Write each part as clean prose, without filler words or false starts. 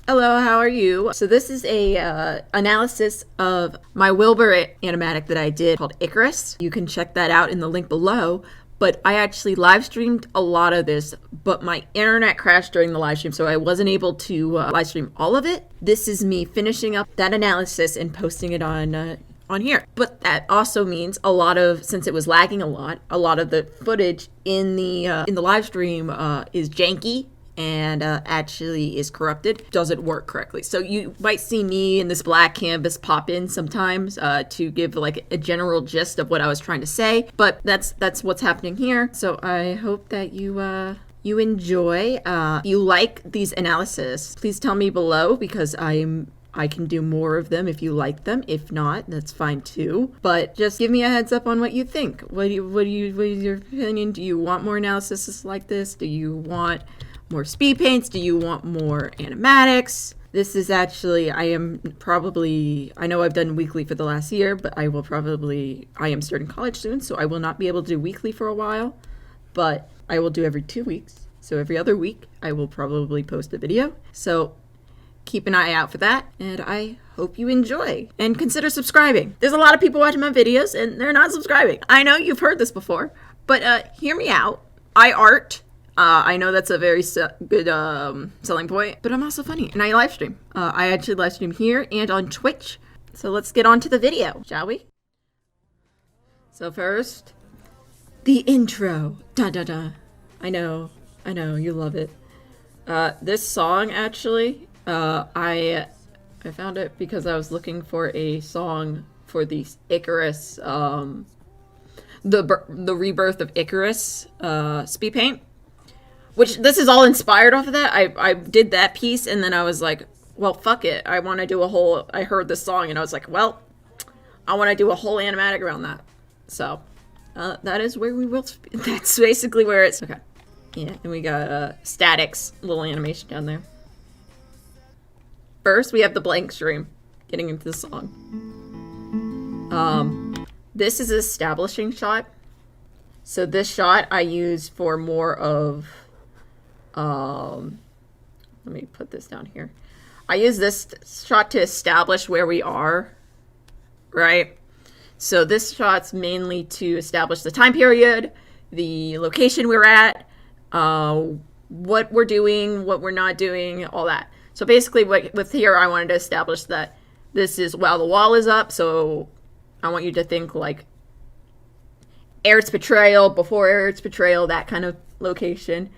Hello, how are you? So this is a analysis of my Wilbur animatic that I did called Icarus. You can check that out in the link below. But I actually live streamed a lot of this, but my internet crashed during the live stream, so I wasn't able to live stream all of it. This is me finishing up that analysis and posting it on here. But that also means since it was lagging a lot of the footage in the live stream is janky and actually is corrupted, doesn't work correctly. So you might see me in this black canvas pop in sometimes to give like a general gist of what I was trying to say, but that's what's happening here. So I hope that you enjoy. If you like these analyses, please tell me below, because I can do more of them if you like them. If not, that's fine too. But just give me a heads up on what you think. What is your opinion? Do you want more analysis like this? Do you want more speed paints? Do you want more animatics? This is actually, I know I've done weekly for the last year, but I am starting college soon, so I will not be able to do weekly for a while, but I will do every 2 weeks. So every other week, I will probably post a video. So keep an eye out for that, and I hope you enjoy. And consider subscribing. There's a lot of people watching my videos, and they're not subscribing. I know you've heard this before, but hear me out. I art. I know that's a very good selling point, but I'm also funny, and I live stream. I actually live stream here and on Twitch. So let's get on to the video, shall we? So first, the intro. Da da da. I know, you love it. This song actually, I found it because I was looking for a song for the Icarus, the rebirth of Icarus, Speedpaint. Which, this is all inspired off of that. I did that piece, and then I was like, well, fuck it. I want to do I heard this song, and I was like, well, I want to do a whole animatic around that. So, that is where we will, that's basically where it's, okay. Yeah, and we got Static's little animation down there. First, we have the blank stream, getting into the song. This is an establishing shot. So this shot I use for more of, let me put this down here. I use this shot to establish where we are, right? So this shot's mainly to establish the time period, the location we're at, what we're doing, what we're not doing, all that. So basically with here, I wanted to establish that this is while the wall is up. So I want you to think like Eric's betrayal, before Eric's betrayal, that kind of location.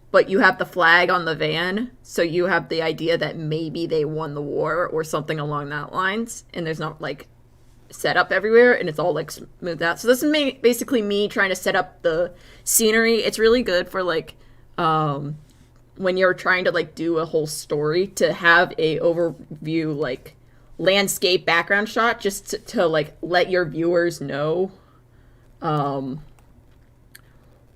But you have the flag on the van, so you have the idea that maybe they won the war or something along that lines, and there's not like set up everywhere, and it's all like smoothed out. So this is basically me trying to set up the scenery. It's really good for like when you're trying to like do a whole story, to have a overview like landscape background shot, just to like let your viewers know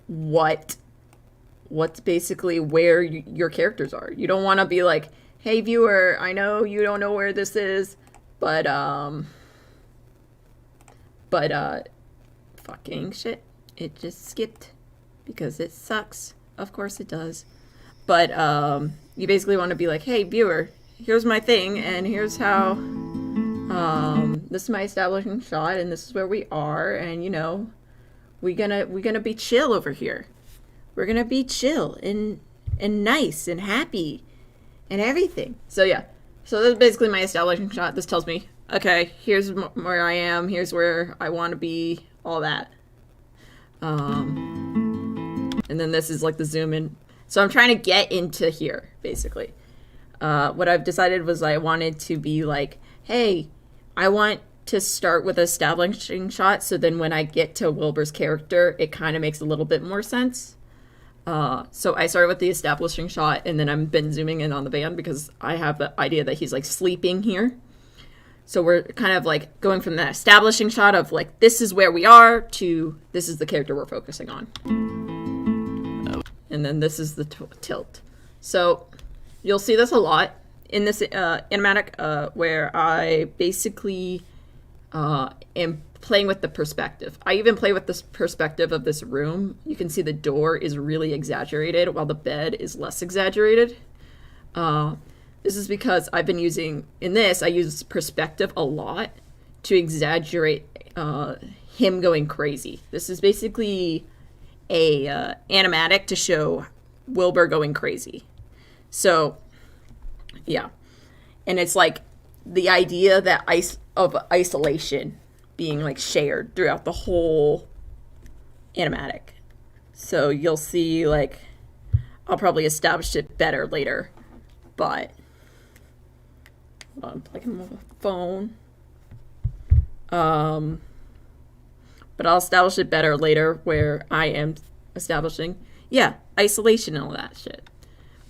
what's basically where your characters are. You don't want to be like, hey viewer, I know you don't know where this is, but fucking shit, it just skipped because it sucks. Of course it does. But you basically want to be like, hey viewer, here's my thing, and here's how this is my establishing shot, and this is where we are, and you know, we're gonna be chill over here. We're gonna be chill and nice and happy and everything. So yeah, so that's basically my establishing shot. This tells me, okay, here's where I am, here's where I want to be, all that. And then this is like the zoom in. So I'm trying to get into here, basically. What I've decided was I wanted to be like, hey, I want to start with an establishing shot, so then when I get to Wilbur's character, it kind of makes a little bit more sense. So I started with the establishing shot, and then I've been zooming in on the van because I have the idea that he's like sleeping here. So we're kind of like going from that establishing shot of like, this is where we are, to this is the character we're focusing on. And then this is the tilt. So you'll see this a lot in this animatic where I basically am playing with the perspective. I even play with this perspective of this room. You can see the door is really exaggerated while the bed is less exaggerated. This is because I've been using, in this, I use perspective a lot to exaggerate him going crazy. This is basically a animatic to show Wilbur going crazy. So, yeah. And it's like the idea that of isolation being like shared throughout the whole animatic. So you'll see, like, I'll probably establish it better later, but hold on, like I'm on a phone. But I'll establish it better later where I am establishing, yeah, isolation and all that shit.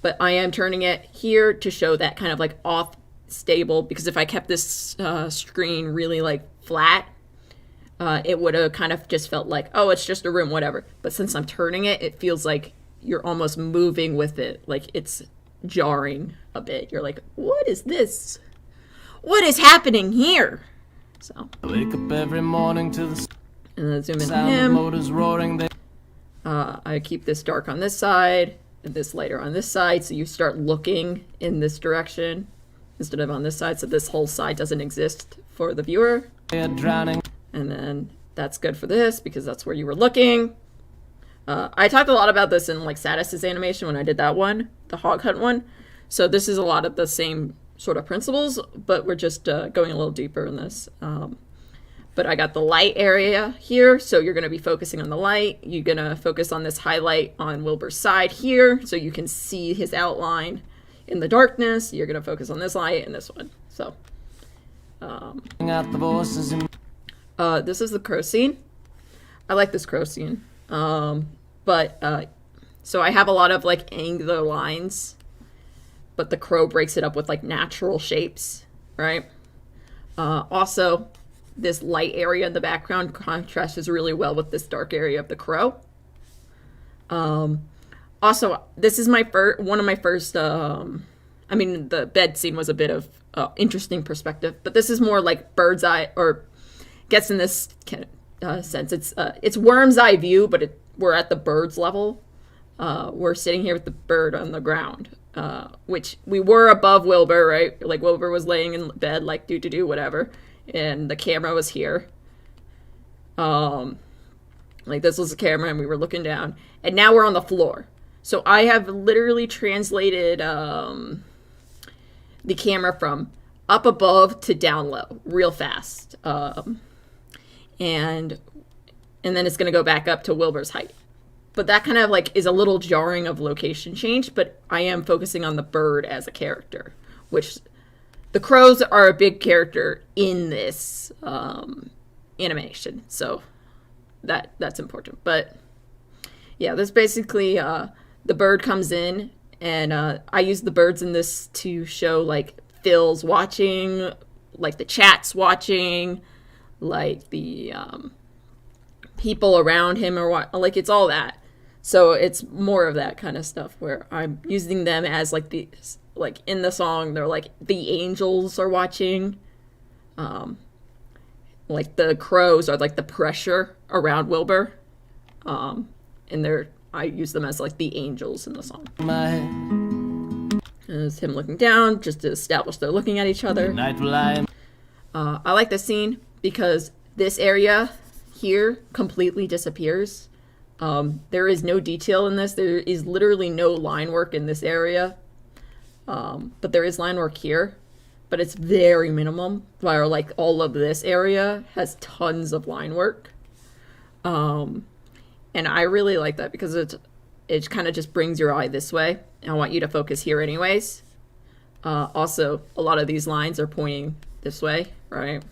But I am turning it here to show that kind of like off stable, because if I kept this screen really like flat, it would have kind of just felt like, oh, it's just a room, whatever. But since I'm turning it, it feels like you're almost moving with it. Like it's jarring a bit. You're like, what is this? What is happening here? So I wake up every morning to the and then zoom in sound on him. of motors roaring. I keep this dark on this side and this lighter on this side, so you start looking in this direction instead of on this side, so this whole side doesn't exist for the viewer. Drowning. And then that's good for this because that's where you were looking. I talked a lot about this in like Sadist's animation when I did that one, the hog hunt one. So this is a lot of the same sort of principles, but we're just going a little deeper in this. But I got the light area here, so you're going to be focusing on the light. You're going to focus on this highlight on Wilbur's side here, so you can see his outline in the darkness. You're going to focus on this light and this one. So Out the voices in this is the crow scene. I like this crow scene. So I have a lot of like angular lines, but the crow breaks it up with like natural shapes, right? Also, this light area in the background contrasts really well with this dark area of the crow. Also, this is my one of my first, I mean, the bed scene was a bit of interesting perspective, but this is more like bird's eye, or gets in this sense. It's worm's eye view, but we're at the bird's level. We're sitting here with the bird on the ground, which we were above Wilbur, right? Like Wilbur was laying in bed, like do whatever, and the camera was here. Like this was the camera, and we were looking down, and now we're on the floor. So I have literally translated the camera from up above to down low real fast. And then it's going to go back up to Wilbur's height. But that kind of like is a little jarring of location change, but I am focusing on the bird as a character, which the crows are a big character in this animation. So that's important. But yeah, this basically, the bird comes in, and I use the birds in this to show like Phil's watching, like the chat's watching, like the people around him are like, it's all that. So it's more of that kind of stuff where I'm using them as like the, like in the song, they're like the angels are watching. Like the crows are like the pressure around Wilbur. And I use them as like the angels in the song. And it's him looking down just to establish they're looking at each other. I like this scene because this area here completely disappears. There is no detail in this. There is literally no line work in this area. But there is line work here, but it's very minimum. While like all of this area has tons of line work. And I really like that because it kind of just brings your eye this way. I want you to focus here anyways. Also, a lot of these lines are pointing this way, right?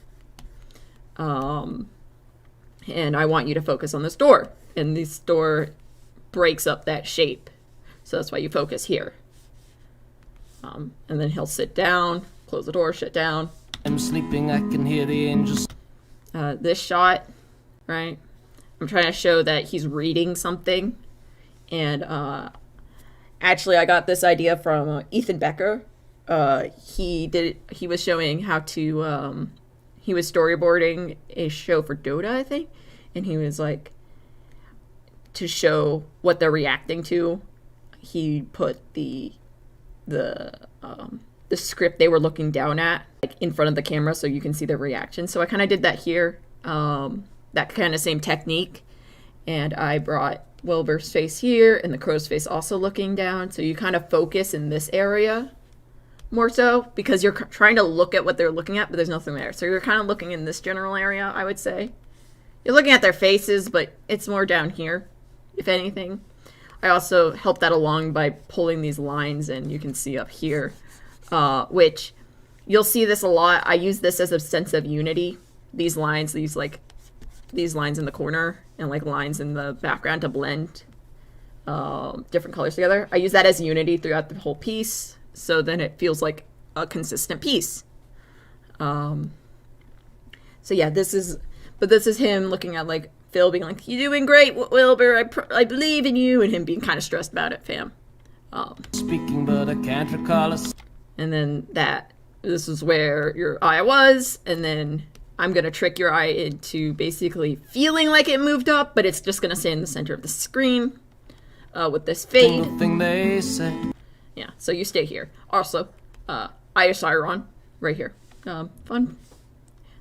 And I want you to focus on this door. And this door breaks up that shape. So that's why you focus here. And then he'll sit down, close the door, shut down. I'm sleeping, I can hear the angels. This shot, right? I'm trying to show that he's reading something. And actually, I got this idea from Ethan Becker. He was showing how to, he was storyboarding a show for Dota, I think. And he was like, to show what they're reacting to, he put the the script they were looking down at, like in front of the camera, so you can see their reaction. So I kind of did that here, that kind of same technique. And I brought Wilbur's face here and the crow's face also looking down. So you kind of focus in this area more so because you're trying to look at what they're looking at, but there's nothing there. So you're kind of looking in this general area, I would say. You're looking at their faces, but it's more down here, if anything. I also helped that along by pulling these lines in. You can see up here, which you'll see this a lot. I use this as a sense of unity. These lines, these lines in the corner and like lines in the background to blend different colors together. I use that as unity throughout the whole piece, so then it feels like a consistent piece. So yeah, this is him looking at like Phil being like, "You're doing great, Wilbur. I believe in you," and him being kind of stressed about it, fam. Speaking, but I can't recall us. And then this is where your eye was, and then I'm gonna trick your eye into basically feeling like it moved up, but it's just gonna stay in the center of the screen with this fade. Thing they say. Yeah, so you stay here. Also, Iosiron right here. Fun.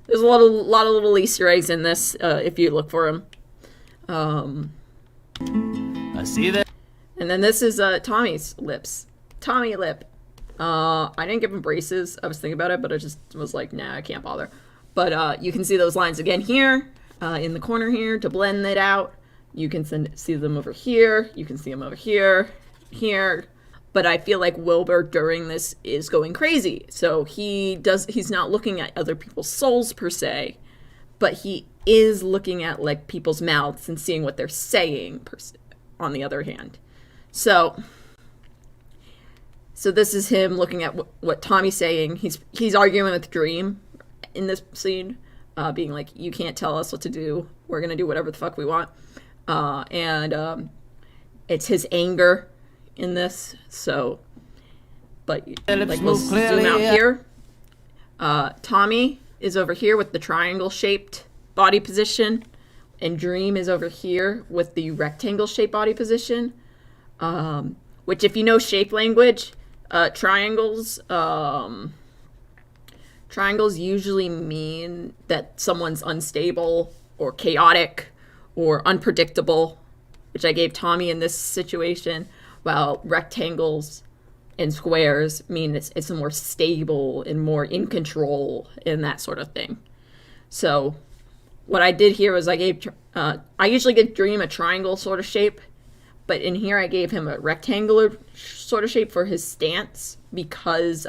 There's a lot of little Easter eggs in this if you look for them. I see that. And then this is Tommy's lips. Tommy lip. I didn't give him braces. I was thinking about it, but I just was like, nah, I can't bother. But you can see those lines again here in the corner here to blend it out. You can see them over here. You can see them over here, here. But I feel like Wilbur during this is going crazy. So he's not looking at other people's souls per se, but he is looking at like people's mouths and seeing what they're saying on the other hand. So this is him looking at what Tommy's saying. He's arguing with Dream in this scene, being like, "You can't tell us what to do. We're going to do whatever the fuck we want." And it's his anger in this. So, but like we'll zoom out here. Tommy is over here with the triangle shaped body position, and Dream is over here with the rectangle shaped body position. Which, if you know shape language, triangles usually mean that someone's unstable or chaotic or unpredictable, which I gave Tommy in this situation. While rectangles and squares mean it's more stable and more in control and that sort of thing. So what I did here was I usually give Dream a triangle sort of shape, but in here I gave him a rectangular sort of shape for his stance because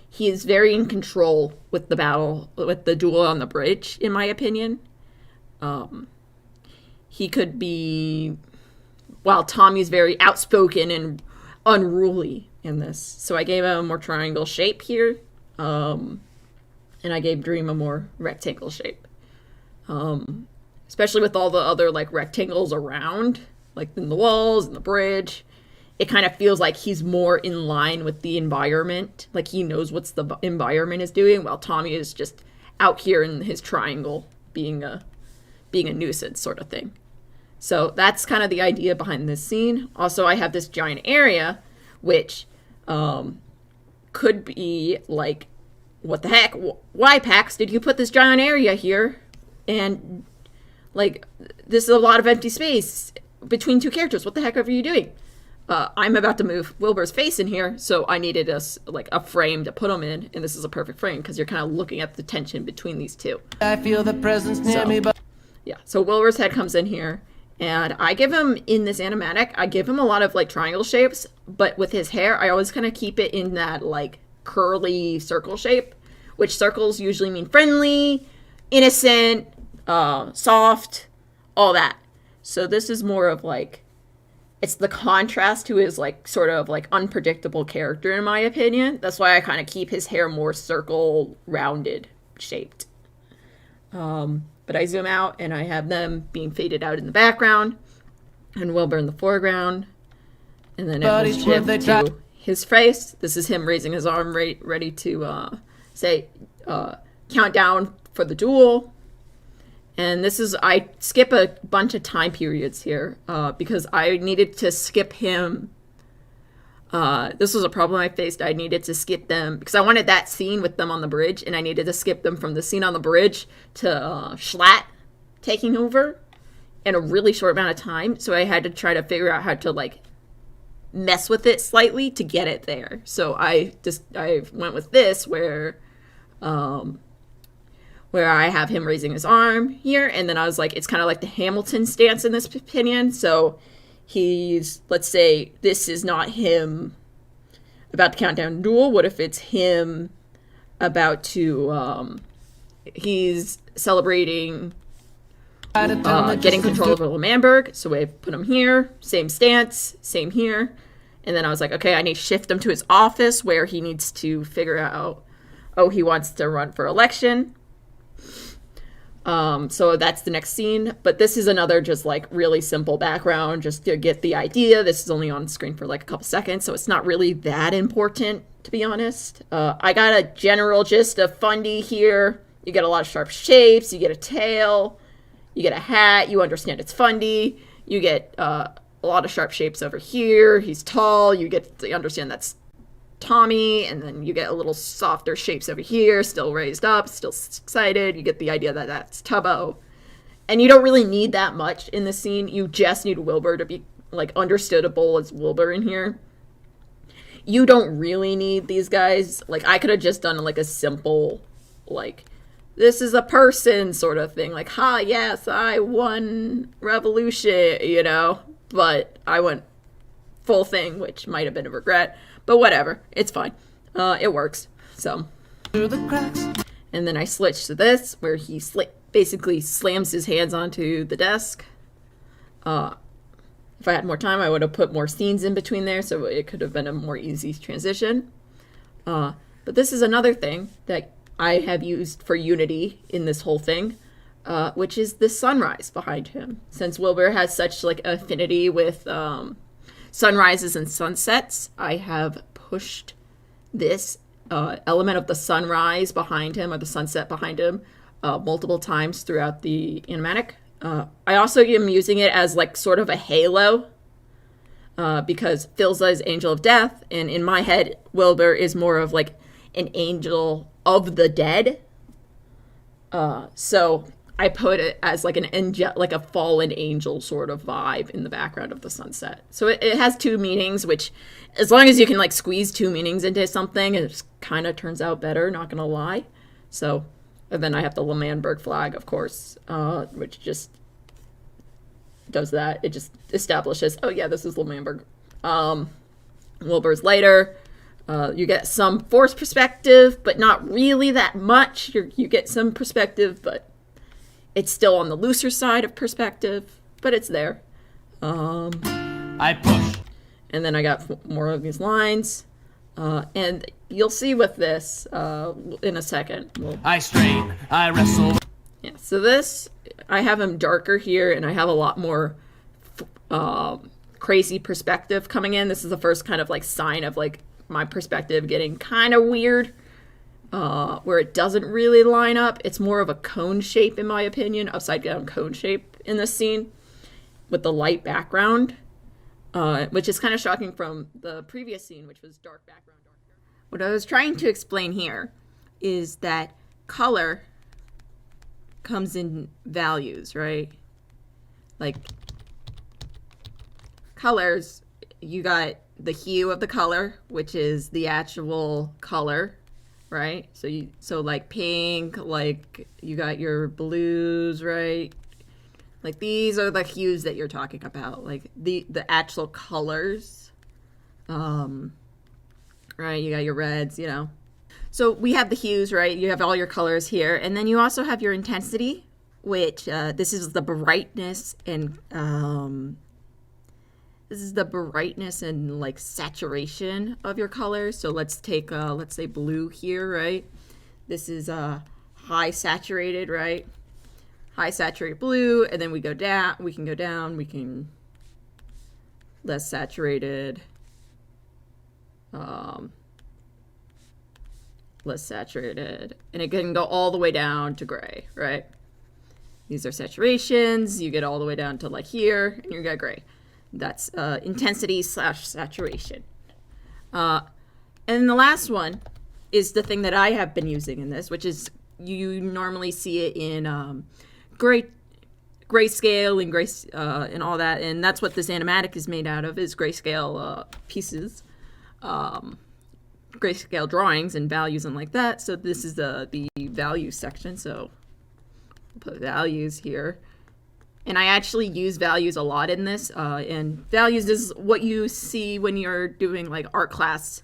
he is very in control with the duel on the bridge, in my opinion. He could be... While Tommy's very outspoken and unruly in this. So I gave him a more triangle shape here. And I gave Dream a more rectangle shape. Especially with all the other like rectangles around, like in the walls and the bridge. It kind of feels like he's more in line with the environment. Like he knows what the environment is doing, while Tommy is just out here in his triangle being a nuisance sort of thing. So that's kind of the idea behind this scene. Also, I have this giant area, which could be like, what the heck? Why, Pax, did you put this giant area here? And, like, this is a lot of empty space between two characters. What the heck are you doing? I'm about to move Wilbur's face in here, so I needed a frame to put him in, and this is a perfect frame because you're kind of looking at the tension between these two. I feel the presence near me, but... Yeah, so Wilbur's head comes in here. And I give him, in this animatic, I give him a lot of, like, triangle shapes. But with his hair, I always kind of keep it in that, like, curly circle shape. Which circles usually mean friendly, innocent, soft, all that. So this is more of, like, it's the contrast to his, like, sort of, like, unpredictable character, in my opinion. That's why I kind of keep his hair more circle, rounded, shaped. But I zoom out, and I have them being faded out in the background, and Wilbur in the foreground. And then it will shift to his face. This is him raising his arm, ready to say, count down for the duel. And this is, I skip a bunch of time periods here, because I needed to skip him. This was a problem I faced. I needed to skip them because I wanted that scene with them on the bridge, and I needed to skip them from the scene on the bridge to Schlatt taking over in a really short amount of time. So I had to try to figure out how to like mess with it slightly to get it there. So I went with this where I have him raising his arm here, and then I was like, it's kind of like the Hamilton stance in this opinion. So he's, let's say this is not him about to count down duel. What if it's him about to, he's celebrating getting control over L'Manberg. So I put him here, same stance, same here. And then I was like, okay, I need to shift him to his office where he needs to figure out, oh, he wants to run for election. So that's the next scene. But this is another just like really simple background just to get the idea. This is only on screen for like a couple seconds, so it's not really that important, to be honest. I got a general gist of Fundy here. You get a lot of sharp shapes. You get a tail. You get a hat. You understand it's Fundy. You get a lot of sharp shapes over here. He's tall. You get to understand that's Tommy, and then you get a little softer shapes over here, still raised up, still excited. You get the idea that that's Tubbo. And you don't really need that much in the scene. You just need Wilbur to be like understandable as Wilbur in here. You don't really need these guys. Like I could have just done like a simple like this is a person sort of thing. Like, ha, yes, I won revolution, you know. But I went full thing, which might have been a regret. But whatever, it's fine. It works. So, and then I switched to this, where he basically slams his hands onto the desk. If I had more time, I would have put more scenes in between there, so it could have been a more easy transition. But this is another thing that I have used for Unity in this whole thing, which is the sunrise behind him. Since Wilbur has such like affinity with sunrises and sunsets, I have pushed this element of the sunrise behind him or the sunset behind him multiple times throughout the animatic. I also am using it as like sort of a halo because Philza is Angel of Death, and in my head, Wilbur is more of like an angel of the dead. So I put it as like like a fallen angel sort of vibe in the background of the sunset. So it has two meanings, which as long as you can like squeeze two meanings into something, it kind of turns out better, not gonna lie. So, and then I have the L'Manberg flag, of course, which just does that. It just establishes, oh yeah, this is L'Manberg. Wilbur's later. You get some force perspective, but not really that much. You get some perspective, but it's still on the looser side of perspective, but it's there. I push. And then I got more of these lines. And you'll see with this in a second. I strain. I wrestle. Yeah, so this, I have him darker here, and I have a lot more crazy perspective coming in. This is the first kind of like sign of like my perspective getting kind of weird. Where it doesn't really line up. It's more of a cone shape, in my opinion, upside down cone shape in this scene with the light background, which is kind of shocking from the previous scene, which was dark background, darker. What I was trying to explain here is that color comes in values, right? Like colors, you got the hue of the color, which is the actual color, right? So like pink, like you got your blues, right? Like these are the hues that you're talking about, like the actual colors, right? You got your reds, you know. So we have the hues, right? You have all your colors here, and then you also have your intensity, which this is the brightness and like saturation of your colors. So let's take let's say blue here, right? This is high saturated, right? High saturated blue, and then we go down. We can go down. We can less saturated, less saturated, and it can go all the way down to gray, right? These are saturations. You get all the way down to like here, and you got gray. That's intensity / saturation. And the last one is the thing that I have been using in this, which is you normally see it in grayscale and all that, and that's what this animatic is made out of, is grayscale pieces, grayscale drawings and values and like that. So this is the value section, so we'll put values here. And I actually use values a lot in this, and values is what you see when you're doing like art class,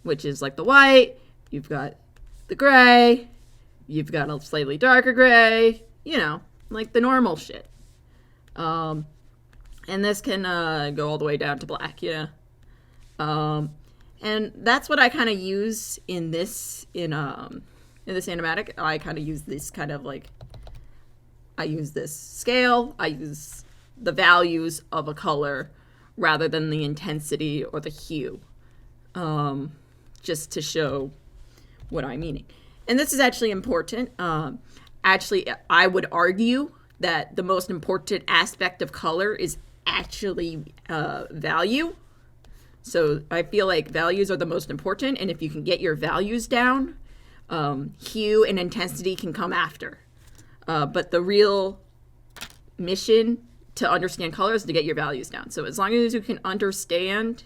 which is like the white, you've got the gray, you've got a slightly darker gray, you know, like the normal shit. And this can go all the way down to black, you know. And that's what I kind of use in this animatic. I kind of use this kind of like, I use this scale, I use the values of a color rather than the intensity or the hue, just to show what I'm meaning. And this is actually important. Actually, I would argue that the most important aspect of color is actually value. So I feel like values are the most important, and if you can get your values down, hue and intensity can come after. But the real mission to understand color is to get your values down. So as long as you can understand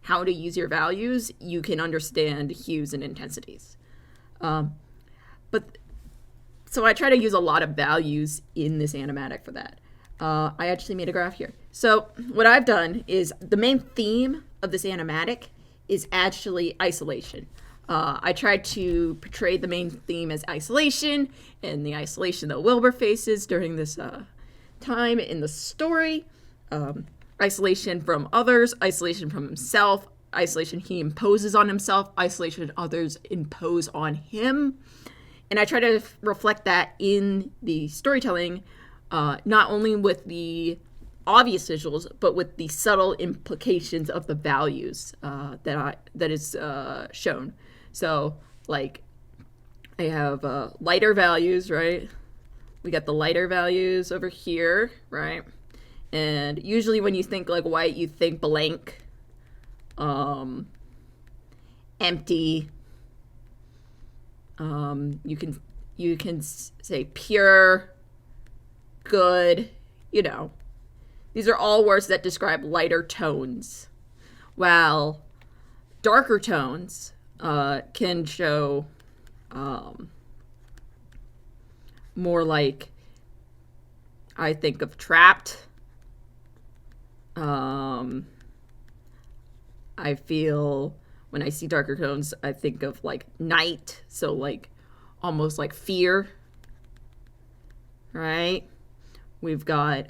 how to use your values, you can understand hues and intensities. So I try to use a lot of values in this animatic for that. I actually made a graph here. So what I've done is the main theme of this animatic is actually isolation. I tried to portray the main theme as isolation and the isolation that Wilbur faces during this time in the story. Isolation from others, isolation from himself, isolation he imposes on himself, isolation others impose on him. And I try to reflect that in the storytelling, not only with the obvious visuals, but with the subtle implications of the values that is shown. So, like, I have lighter values, right? We got the lighter values over here, right? And usually when you think like white, you think blank, empty. You can say pure, good, you know. These are all words that describe lighter tones, while darker tones can show more like, I think of trapped. I feel when I see darker tones, I think of like night, so like almost like fear, right? We've got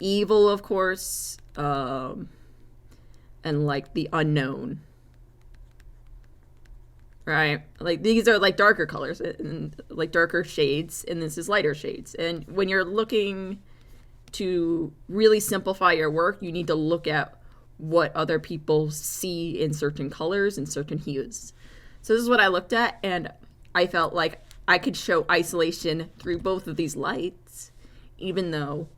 evil, of course, and like the unknown, right? Like these are like darker colors and like darker shades, and this is lighter shades. And when you're looking to really simplify your work, you need to look at what other people see in certain colors and certain hues. So this is what I looked at, and I felt like I could show isolation through both of these lights, even though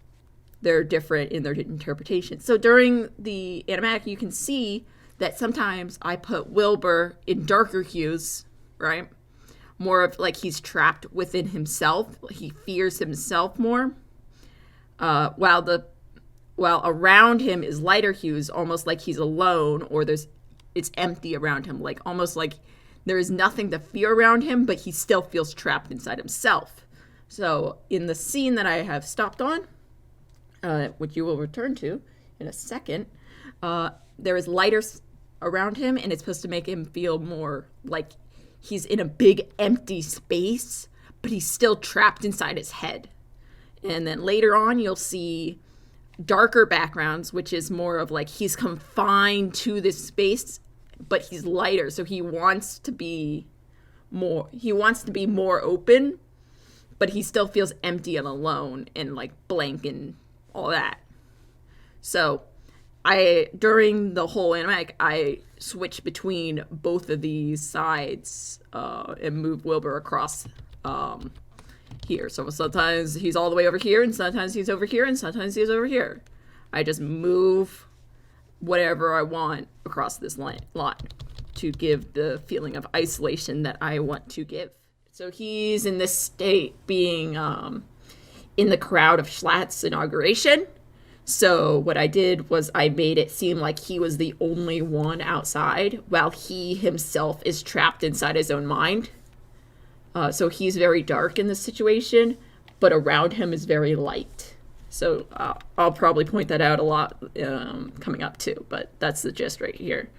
they're different in their interpretation. So during the animatic, you can see that sometimes I put Wilbur in darker hues, right? More of like he's trapped within himself. He fears himself more. While around him is lighter hues, almost like he's alone, or it's empty around him, like almost like there is nothing to fear around him, but he still feels trapped inside himself. So in the scene that I have stopped on, which you will return to in a second, there is lighter around him, and it's supposed to make him feel more like he's in a big empty space, but he's still trapped inside his head. And then later on, you'll see darker backgrounds, which is more of like he's confined to this space, but he's lighter. So he wants to be more open, but he still feels empty and alone and like blank and all that. So during the whole animatic, I switch between both of these sides and move Wilbur across here. So sometimes he's all the way over here, and sometimes he's over here, and sometimes he's over here. I just move whatever I want across this line to give the feeling of isolation that I want to give. So he's in this state being in the crowd of Schlatt's inauguration. So what I did was I made it seem like he was the only one outside while he himself is trapped inside his own mind. So he's very dark in this situation, but around him is very light. So I'll probably point that out a lot coming up too, but that's the gist right here.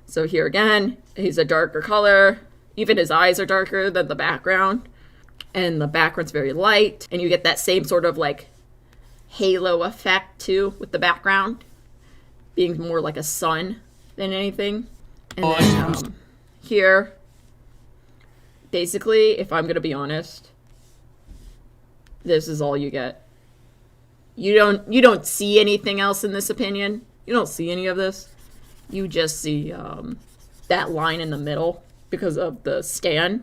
So here again, he's a darker color. Even his eyes are darker than the background. And the background's very light. And you get that same sort of like halo effect too with the background. Being more like a sun than anything. And then here, basically, if I'm going to be honest, this is all you get. You don't see anything else in this opinion. You don't see any of this. You just see that line in the middle because of the stand.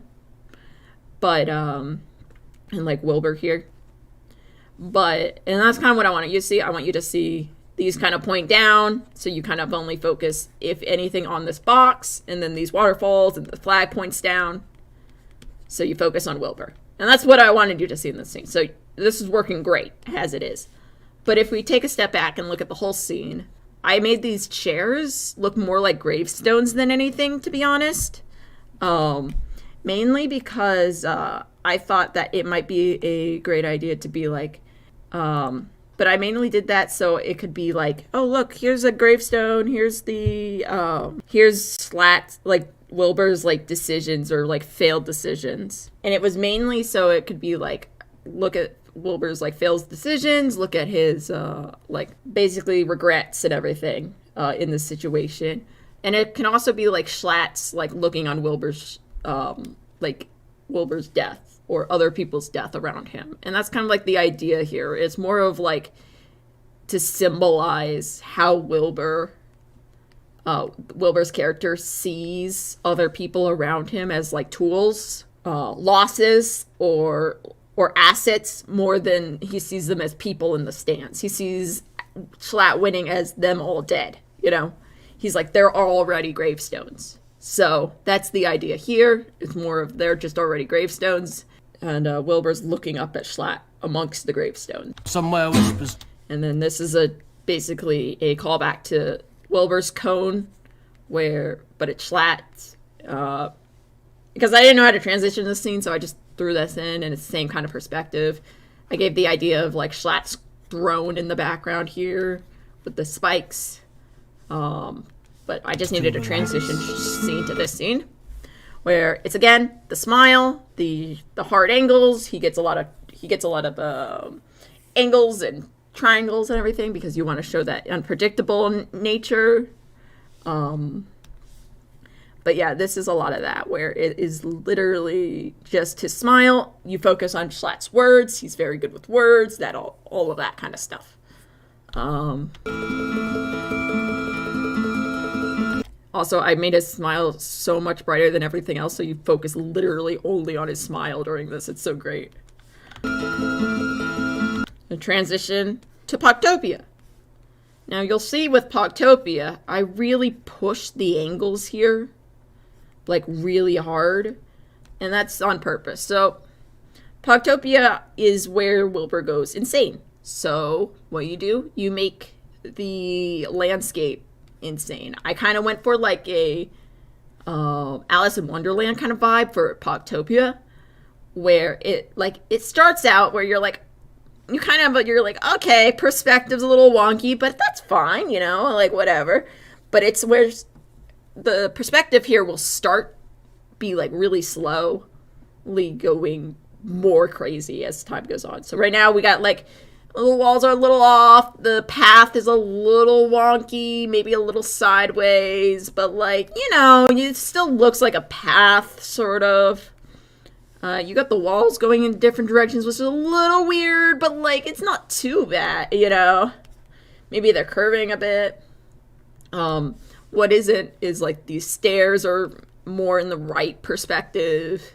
But, and like Wilbur here. But, and that's kind of what I want you to see. I want you to see these kind of point down. So you kind of only focus, if anything, on this box. And then these waterfalls and the flag points down. So you focus on Wilbur. And that's what I wanted you to see in this scene. So this is working great, as it is. But if we take a step back and look at the whole scene, I made these chairs look more like gravestones than anything, to be honest. Mainly because I thought that it might be a great idea to be like, but I mainly did that so it could be like, oh look, here's a gravestone, here's the, here's slats, like Wilbur's like decisions or like failed decisions. And it was mainly so it could be like, look at Wilbur's like failed decisions, look at his like basically regrets and everything in this situation. And it can also be like Schlatt's like looking on Wilbur's Wilbur's death or other people's death around him. And that's kind of like the idea here. It's more of like to symbolize how Wilbur's character sees other people around him as like tools, losses or assets more than he sees them as people in the stands. He sees Schlatt winning as them all dead, you know? He's like, they're already gravestones. So that's the idea here. It's more of they're just already gravestones. And Wilbur's looking up at Schlatt amongst the gravestones. Somewhere whispers. And then this is basically a callback to Wilbur's cone, but it's Schlatt. Because I didn't know how to transition this scene, so I just threw this in, and it's the same kind of perspective. I gave the idea of like Schlatt's throne in the background here with the spikes. But I just needed a transition scene to this scene where it's again the smile, the hard angles. He gets a lot of angles and triangles and everything because you want to show that unpredictable nature. But yeah, this is a lot of that where it is literally just his smile. You focus on Schlatt's words. He's very good with words. That all of that kind of stuff. Also, I made his smile so much brighter than everything else, so you focus literally only on his smile during this. It's so great. A transition to Pogtopia. Now, you'll see with Pogtopia, I really pushed the angles here, like really hard, and that's on purpose. So, Pogtopia is where Wilbur goes insane. So, what do? You make the landscape insane. I kind of went for like a Alice in Wonderland kind of vibe for Pogtopia, where it starts out where you're like, okay, perspective's a little wonky, but that's fine, you know, like whatever. But it's where the perspective here will start be like really slowly going more crazy as time goes on. So right now we got like the walls are a little off. The path is a little wonky, maybe a little sideways, but like, you know, it still looks like a path, sort of. You got the walls going in different directions, which is a little weird, but like, it's not too bad, you know? Maybe they're curving a bit. What isn't is like these stairs are more in the right perspective,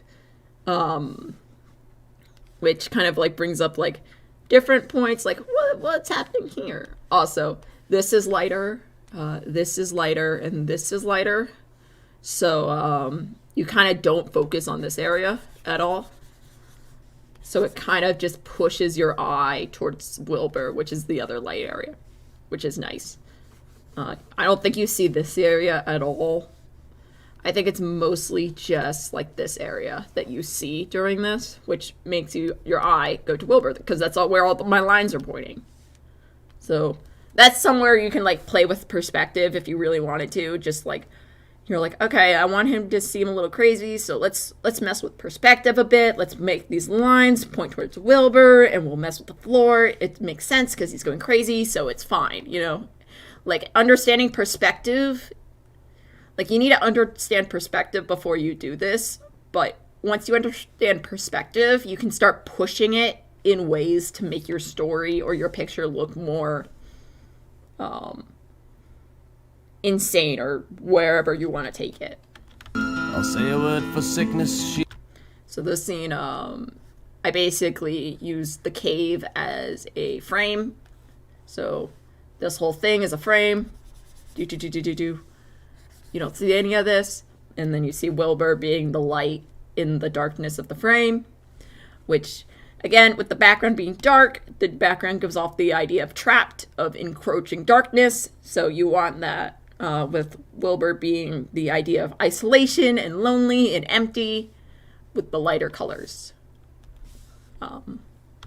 which kind of like brings up like different points, like what's happening here. Also, this is lighter, this is lighter, and this is lighter. So you kind of don't focus on this area at all. So it kind of just pushes your eye towards Wilbur, which is the other light area, which is nice. I don't think you see this area at all. I think it's mostly just like this area that you see during this, which makes your eye go to Wilbur, because that's all where all my lines are pointing. So that's somewhere you can like play with perspective if you really wanted to. Just like, you're like, okay, I want him to seem a little crazy, so let's mess with perspective a bit. Let's make these lines point towards Wilbur, and we'll mess with the floor. It makes sense because he's going crazy, so it's fine, you know? Like, understanding perspective, like, you need to understand perspective before you do this, but once you understand perspective, you can start pushing it in ways to make your story or your picture look more insane, or wherever you want to take it. I'll say a word for sickness. So this scene, I basically used the cave as a frame. So this whole thing is a frame. You don't see any of this. And then you see Wilbur being the light in the darkness of the frame, which, again, with the background being dark, the background gives off the idea of trapped, of encroaching darkness. So you want that with Wilbur being the idea of isolation and lonely and empty with the lighter colors.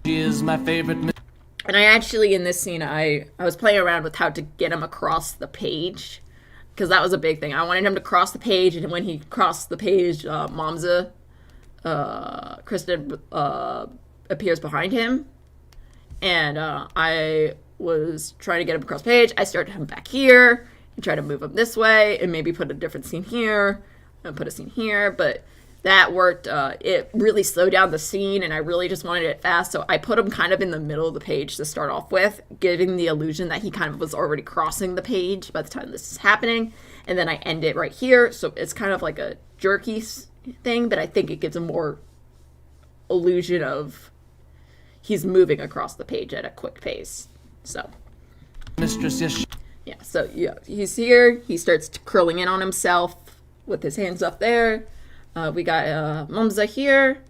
She is my favorite. And I actually, in this scene, I was playing around with how to get him across the page, because that was a big thing. I wanted him to cross the page, and when he crossed the page, Kristen appears behind him, and I was trying to get him across the page. I started him back here, and try to move him this way, and maybe put a different scene here, and put a scene here, but that worked. It really slowed down the scene, and I really just wanted it fast, so I put him kind of in the middle of the page to start off with, giving the illusion that he kind of was already crossing the page by the time this is happening, and then I end it right here, so it's kind of like a jerky thing, but I think it gives a more illusion of he's moving across the page at a quick pace. So Mistress, yes. Yeah, so yeah, he's here. He starts curling in on himself with his hands up there. We got Mumza here,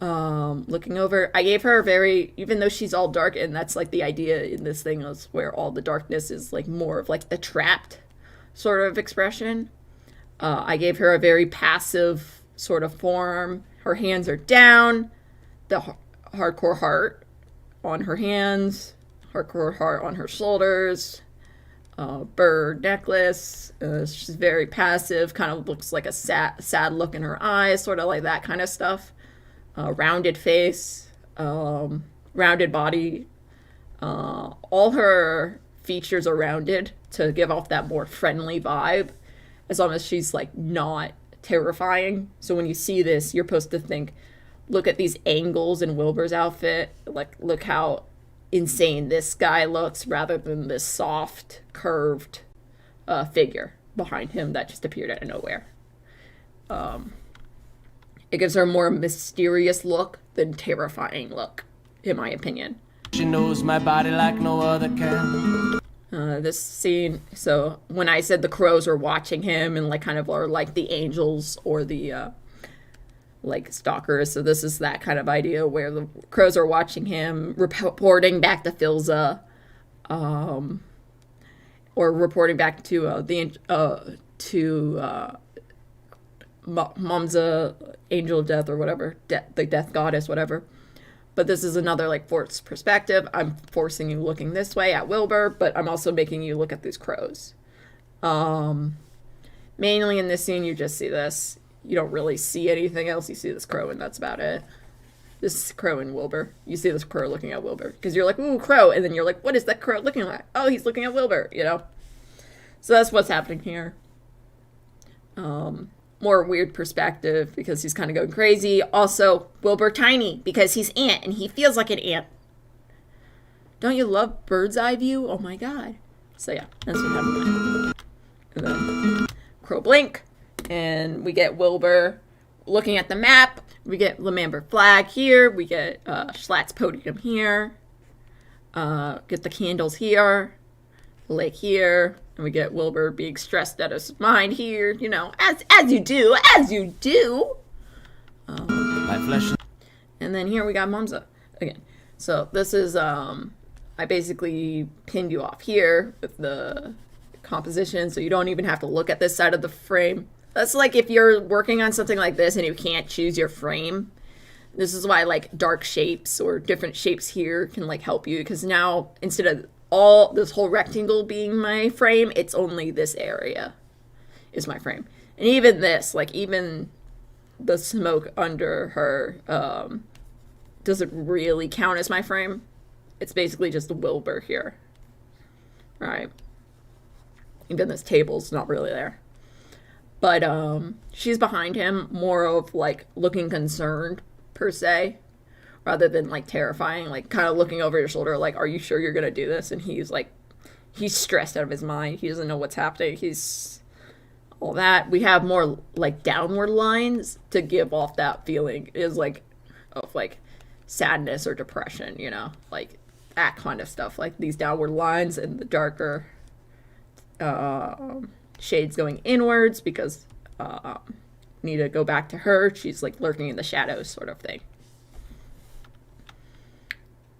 looking over. I gave her even though she's all dark, and that's like the idea in this thing is where all the darkness is like more of like the trapped sort of expression. I gave her a very passive sort of form. Her hands are down, the hardcore heart on her hands, hardcore heart on her shoulders. Bird necklace. She's very passive, kind of looks like a sad look in her eyes, sort of like that kind of stuff. Rounded face, rounded body. All her features are rounded to give off that more friendly vibe, as long as she's like not terrifying. So when you see this, you're supposed to think, look at these angles in Wilbur's outfit, like look how insane this guy looks, rather than this soft, curved figure behind him that just appeared out of nowhere. It gives her a more mysterious look than terrifying look, in my opinion. She knows my body like no other can. This scene, so when I said the crows are watching him and like kind of are like the angels or the like stalkers, so this is that kind of idea where the crows are watching him, reporting back to Filza, or reporting back to Mumza, angel of death or whatever, the death goddess, whatever. But this is another like forced perspective. I'm forcing you looking this way at Wilbur, but I'm also making you look at these crows. Mainly in this scene, you just see this. You don't really see anything else. You see this crow, and that's about it. This crow and Wilbur. You see this crow looking at Wilbur, because you're like, ooh, crow, and then you're like, what is that crow looking like? Oh, he's looking at Wilbur, you know? So that's what's happening here. More weird perspective, because he's kind of going crazy. Also, Wilbur tiny, because he's ant, and he feels like an ant. Don't you love bird's eye view? Oh my god. So yeah, that's what happened. And then crow blink. And we get Wilbur looking at the map. We get Limamber flag here. We get Schlatt's podium here. Get the candles here. lake here, and we get Wilbur being stressed out of his mind here, you know, as you do. My flesh. And then here we got Mumza again. So this is, I basically pinned you off here with the composition, so you don't even have to look at this side of the frame. That's like if you're working on something like this and you can't choose your frame. This is why like dark shapes or different shapes here can like help you, because now instead of all this whole rectangle being my frame, it's only this area is my frame. And even this, like even the smoke under her doesn't really count as my frame. It's basically just a Wilbur here. Right. Even this table's not really there. But she's behind him, more of like looking concerned per se, rather than like terrifying, like kind of looking over your shoulder like, are you sure you're gonna do this? And he's like, he's stressed out of his mind. He doesn't know what's happening. He's all that. We have more like downward lines to give off that feeling is like of like sadness or depression, you know, like that kind of stuff, like these downward lines and the darker shades going inwards because need to go back to her. She's like lurking in the shadows sort of thing.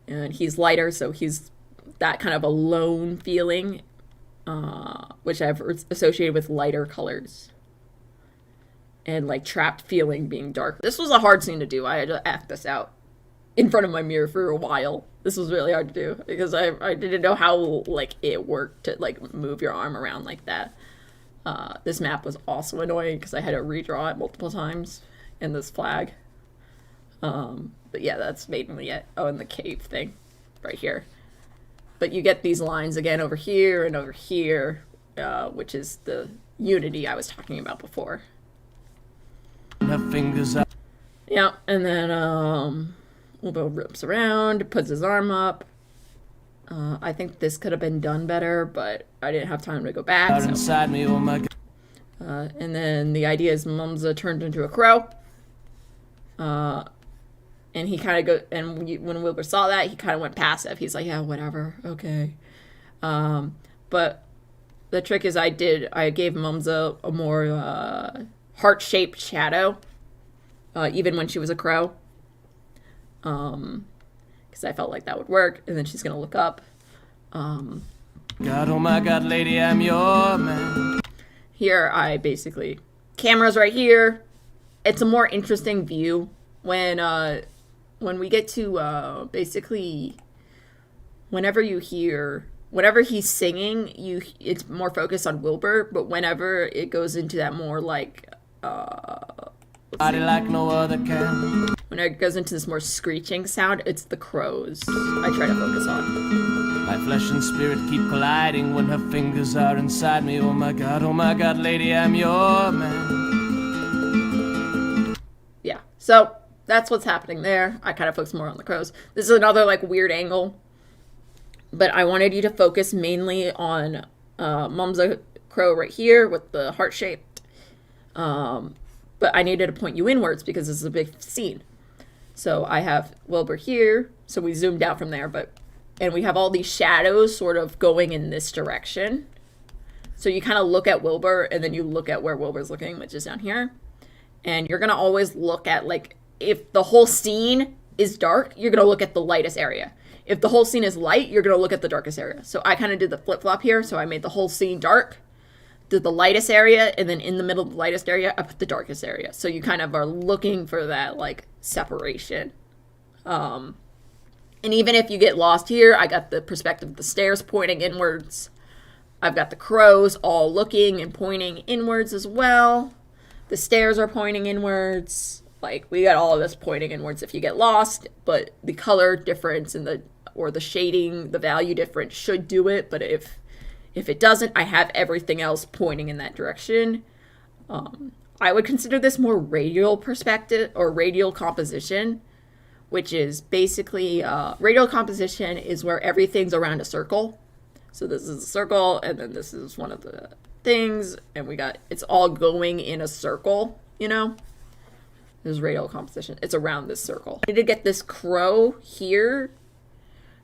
And he's lighter, so he's that kind of a lone feeling, which I've associated with lighter colors. And like trapped feeling being dark. This was a hard scene to do. I had to act this out in front of my mirror for a while. This was really hard to do because I didn't know how like it worked to like move your arm around like that. This map was also annoying because I had to redraw it multiple times in this flag. But yeah, that's mainly it. Oh, and the cave thing right here. But you get these lines again over here and over here, which is the unity I was talking about before. Her fingers up. Yeah, and then Wilbur rips around, puts his arm up. I think this could have been done better, but I didn't have time to go back. So. Inside me, oh my God. And then the idea is Mumza turned into a crow. And he kind of go, and when Wilbur saw that, he kind of went passive. He's like, yeah, whatever, okay. But the trick is I gave Mumza a more heart-shaped shadow, even when she was a crow. Because I felt like that would work, and then she's gonna look up. God, oh my God, lady, I'm your man. Here, I basically camera's right here. It's a more interesting view when we get to basically whenever he's singing, it's more focused on Wilbur, but whenever it goes into that more like Body like no other can. when it goes into this more screeching sound, it's the crows I try to focus on. My flesh and spirit keep colliding when her fingers are inside me. Oh my God, lady, I'm your man. Yeah, so that's what's happening there. I kind of focus more on the crows. This is another like weird angle, but I wanted you to focus mainly on Mumza crow right here with the heart shaped. But I needed to point you inwards because this is a big scene. So I have Wilbur here, so we zoomed out from there, and we have all these shadows sort of going in this direction. So you kind of look at Wilbur, and then you look at where Wilbur's looking, which is down here. And you're going to always look at, like, if the whole scene is dark, you're going to look at the lightest area. If the whole scene is light, you're going to look at the darkest area. So I kind of did the flip-flop here, so I made the whole scene dark, did the lightest area, and then in the middle of the lightest area, I put the darkest area. So you kind of are looking for that, like, separation. And even if you get lost here, I got the perspective of the stairs pointing inwards. I've got the crows all looking and pointing inwards as well. The stairs are pointing inwards. Like, we got all of this pointing inwards if you get lost, but the color difference and the shading, the value difference should do it, but if it doesn't, I have everything else pointing in that direction. I would consider this more radial perspective or radial composition, which is basically radial composition is where everything's around a circle. So this is a circle, and then this is one of the things, and it's all going in a circle, you know? This is radial composition. It's around this circle. I need to get this crow here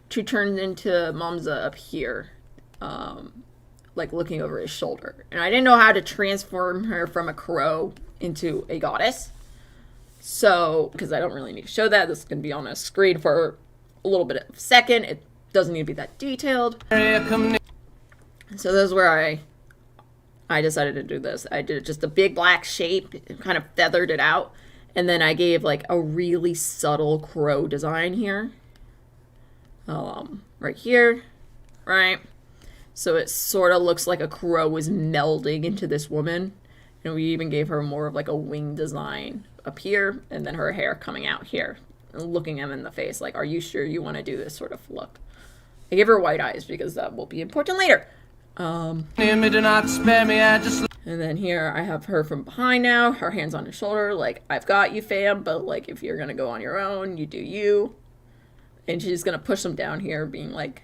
to turn into Mumza up here. like looking over his shoulder. And I didn't know how to transform her from a crow into a goddess. So, because I don't really need to show that. This is going to be on a screen for a little bit of a second. It doesn't need to be that detailed. So this is where I decided to do this. I did just a big black shape, kind of feathered it out. And then I gave like a really subtle crow design here. Right here, right? So it sort of looks like a crow is melding into this woman. And we even gave her more of like a wing design up here, and then her hair coming out here, looking him in the face like, are you sure you want to do this sort of look? I gave her white eyes because that will be important later. And then here I have her from behind now, her hands on his shoulder, like, I've got you, fam, but like, if you're gonna go on your own, you do you. And she's gonna push him down here, being like,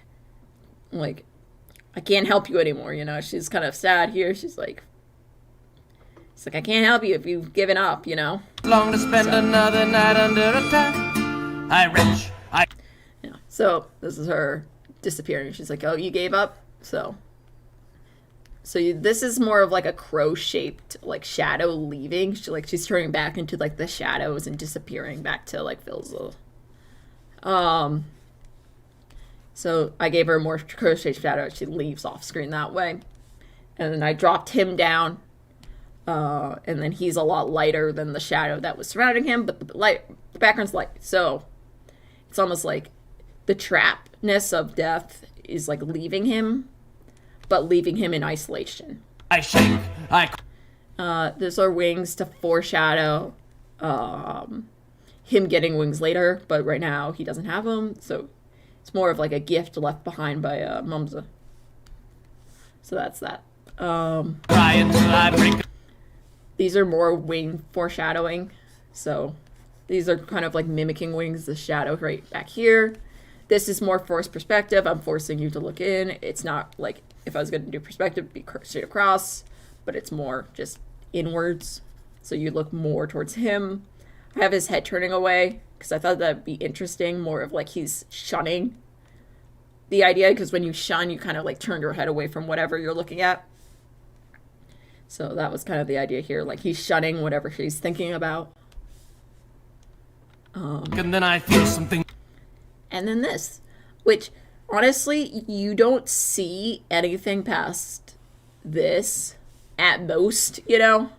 I can't help you anymore, you know? She's kind of sad here. She's like, I can't help you if you've given up, you know? Long to spend another night under attack. Yeah. So this is her disappearing. She's like, oh, you gave up? So this is more of like a crow-shaped, like, shadow leaving. She's turning back into, like, the shadows and disappearing back to, like, Phil's. So I gave her a more crow-shaped shadow. She leaves off screen that way. And then I dropped him down. And then he's a lot lighter than the shadow that was surrounding him, but the background's light. So it's almost like the trapness of death is like leaving him, but leaving him in isolation. I shake. Those are wings to foreshadow him getting wings later, but right now he doesn't have them, so it's more of like a gift left behind by Mumza. So that's that. These are more wing foreshadowing. So these are kind of like mimicking wings, the shadow right back here. This is more forced perspective. I'm forcing you to look in. It's not like if I was going to do perspective, it'd be straight across, but it's more just inwards. So you look more towards him. I have his head turning away because I thought that'd be interesting, more of like he's shunning the idea, because when you shun, you kind of like turn your head away from whatever you're looking at. So that was kind of the idea here, like he's shunning whatever she's thinking about. And then I feel something. And then this, which honestly, you don't see anything past this at most, you know?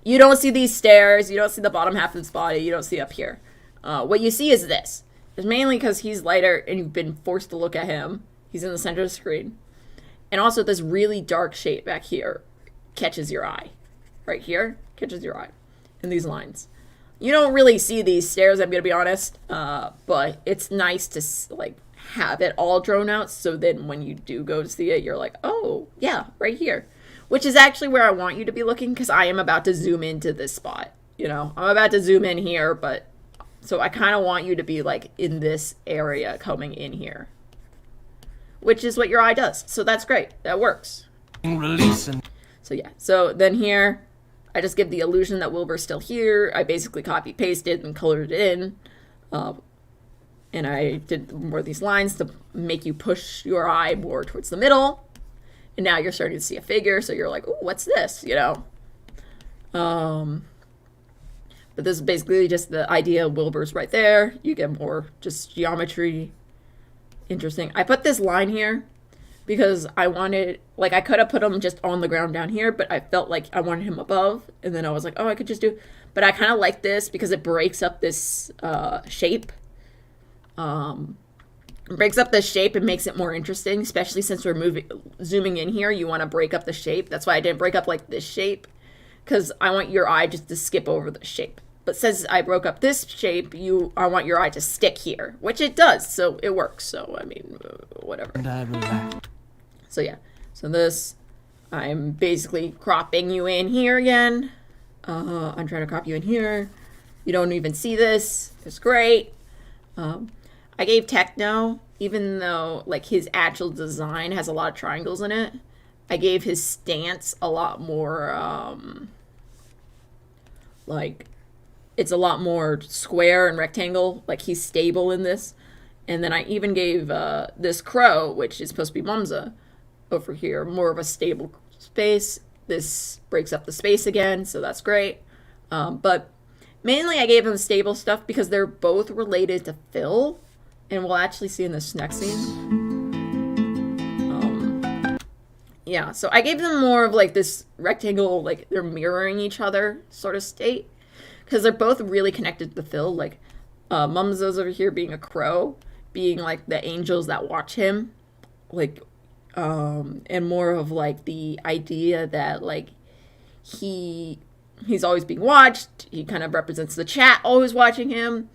You don't see these stairs, you don't see the bottom half of his body, you don't see up here. What you see is this. It's mainly because he's lighter and you've been forced to look at him. He's in the center of the screen. And also this really dark shape back here catches your eye. Right here, catches your eye. In these lines. You don't really see these stairs, I'm going to be honest. But it's nice to like have it all drawn out, so then when you do go to see it, you're like, oh, yeah, right here. Which is actually where I want you to be looking, because I am about to zoom into this spot. You know, I'm about to zoom in here, but so I kind of want you to be like in this area coming in here. Which is what your eye does. So that's great. That works. Releasing. So yeah. So then here, I just give the illusion that Wilbur's still here. I basically copy-pasted and colored it in. And I did more of these lines to make you push your eye more towards the middle. And now you're starting to see a figure. So you're like, oh, what's this? You know? But this is basically just the idea of Wilbur's right there. You get more just geometry. Interesting. I put this line here because I wanted, like, I could have put him just on the ground down here, but I felt like I wanted him above, and then I was like, oh, I could just do, but I kind of like this because it breaks up this shape. It breaks up the shape and makes it more interesting, especially since we're zooming in here. You want to break up the shape. That's why I didn't break up like this shape, because I want your eye just to skip over the shape. But since I broke up this shape, I want your eye to stick here, which it does, so it works. So, I mean, whatever. So, yeah. So this, I'm basically cropping you in here again. I'm trying to crop you in here. You don't even see this. It's great. I gave Techno, even though, like, his actual design has a lot of triangles in it, I gave his stance a lot more, like, it's a lot more square and rectangle. Like, he's stable in this. And then I even gave this crow, which is supposed to be Mumza, over here, more of a stable space. This breaks up the space again, so that's great. But mainly I gave him stable stuff because they're both related to Phil, and we'll actually see in this next scene. Yeah, so I gave them more of like this rectangle, like they're mirroring each other sort of state, because they're both really connected to Phil. Like Mumza's over here being a crow, being like the angels that watch him, like, and more of like the idea that like he's always being watched. He kind of represents the chat always watching him,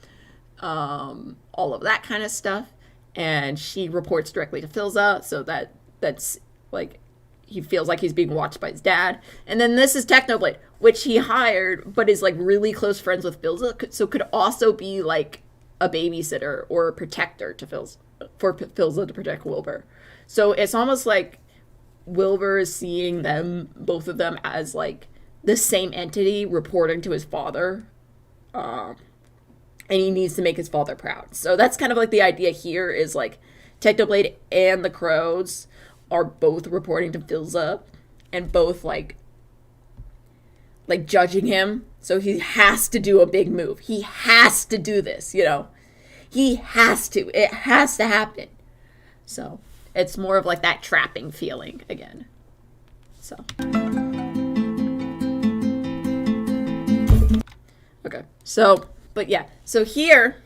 all of that kind of stuff. And she reports directly to Philza, so that's like, he feels like he's being watched by his dad. And then this is Technoblade, which he hired, but is like really close friends with Philza, so could also be like a babysitter or a protector to for Philza to protect Wilbur. So it's almost like Wilbur is seeing them, both of them, as like the same entity reporting to his father. And he needs to make his father proud. So that's kind of like the idea here, is like Technoblade and the crows are both reporting to Philza and both like judging him. So he has to do a big move. He has to do this, you know. He has to. It has to happen. So it's more of like that trapping feeling again. So. Okay. So, but yeah. So here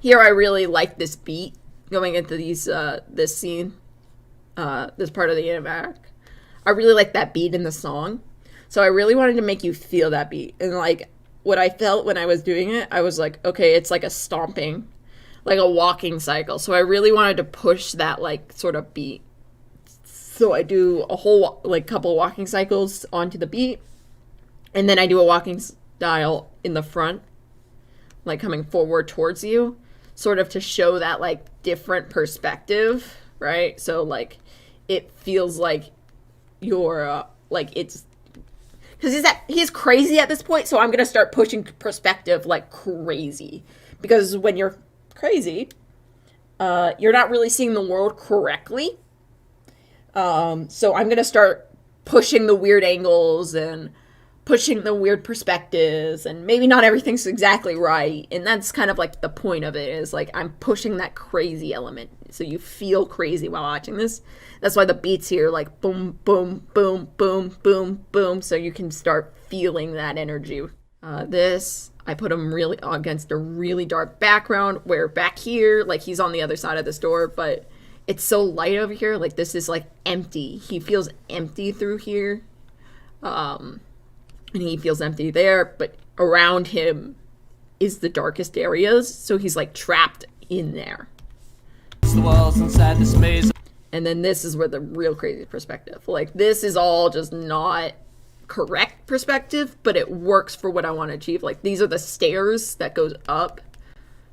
I really like this beat going into these, this scene. This part of the animatic. I really like that beat in the song. So I really wanted to make you feel that beat. And like what I felt when I was doing it, I was like, okay, it's like a stomping, like a walking cycle. So I really wanted to push that like sort of beat. So I do a whole like couple walking cycles onto the beat. And then I do a walking style in the front, like coming forward towards you, sort of to show that like different perspective, right? So like it feels like you're like, it's because he's crazy at this point, so I'm gonna start pushing perspective like crazy, because when you're crazy, you're not really seeing the world correctly. So I'm gonna start pushing the weird angles and pushing the weird perspectives, and maybe not everything's exactly right, and that's kind of like the point of it, is like I'm pushing that crazy element so you feel crazy while watching this. That's why the beats here like boom boom boom boom boom boom, so you can start feeling that energy. This I put him really against a really dark background, where back here like he's on the other side of this door, but it's so light over here, like this is like empty. He feels empty through here. And he feels empty there, but around him is the darkest areas, so he's like trapped in there. The walls inside this maze. And then this is where the real crazy perspective. Like this is all just not correct perspective, but it works for what I want to achieve. Like these are the stairs that goes up,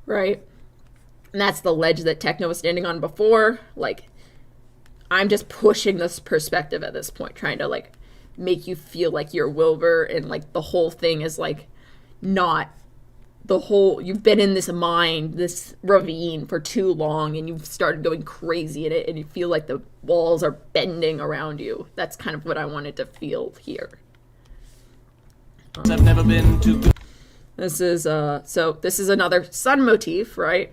right? And that's the ledge that Techno was standing on before. Like I'm just pushing this perspective at this point, trying to like make you feel like you're Wilbur, and like the whole thing is like not the whole, you've been in this mine, this ravine for too long, and you've started going crazy in it, and you feel like the walls are bending around you. That's kind of what I wanted to feel here. I've never been too good. This is so this is another sun motif, right?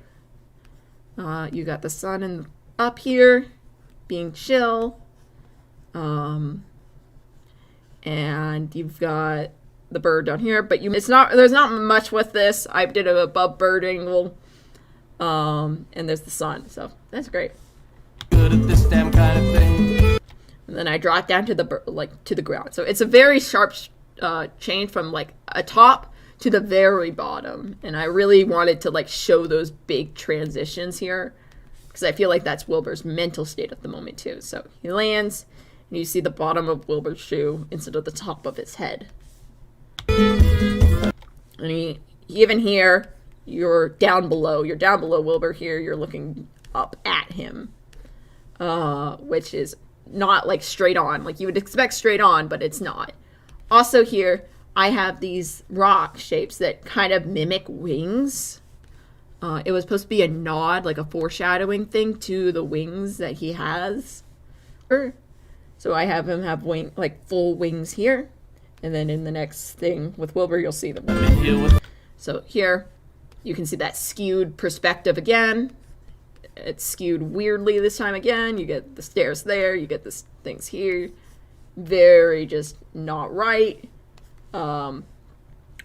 You got the sun up here being chill, and you've got the bird down here, but there's not much with this. I did a above bird angle, and there's the sun, so that's great. Good at this damn kind of thing. And then I drop down to the ground. So it's a very sharp change from like a top to the very bottom, and I really wanted to like show those big transitions here, because I feel like that's Wilbur's mental state at the moment too. So he lands, and you see the bottom of Wilbur's shoe instead of the top of his head. And even here, you're down below Wilbur here, you're looking up at him, which is not like straight on, like you would expect straight on, but it's not. Also here, I have these rock shapes that kind of mimic wings, It was supposed to be a nod, like a foreshadowing thing to the wings that he has. So I have him have full wings here. And then in the next thing with Wilbur, you'll see them. So here, you can see that skewed perspective again. It's skewed weirdly this time again. You get the stairs there, you get the things here. Very just not right. I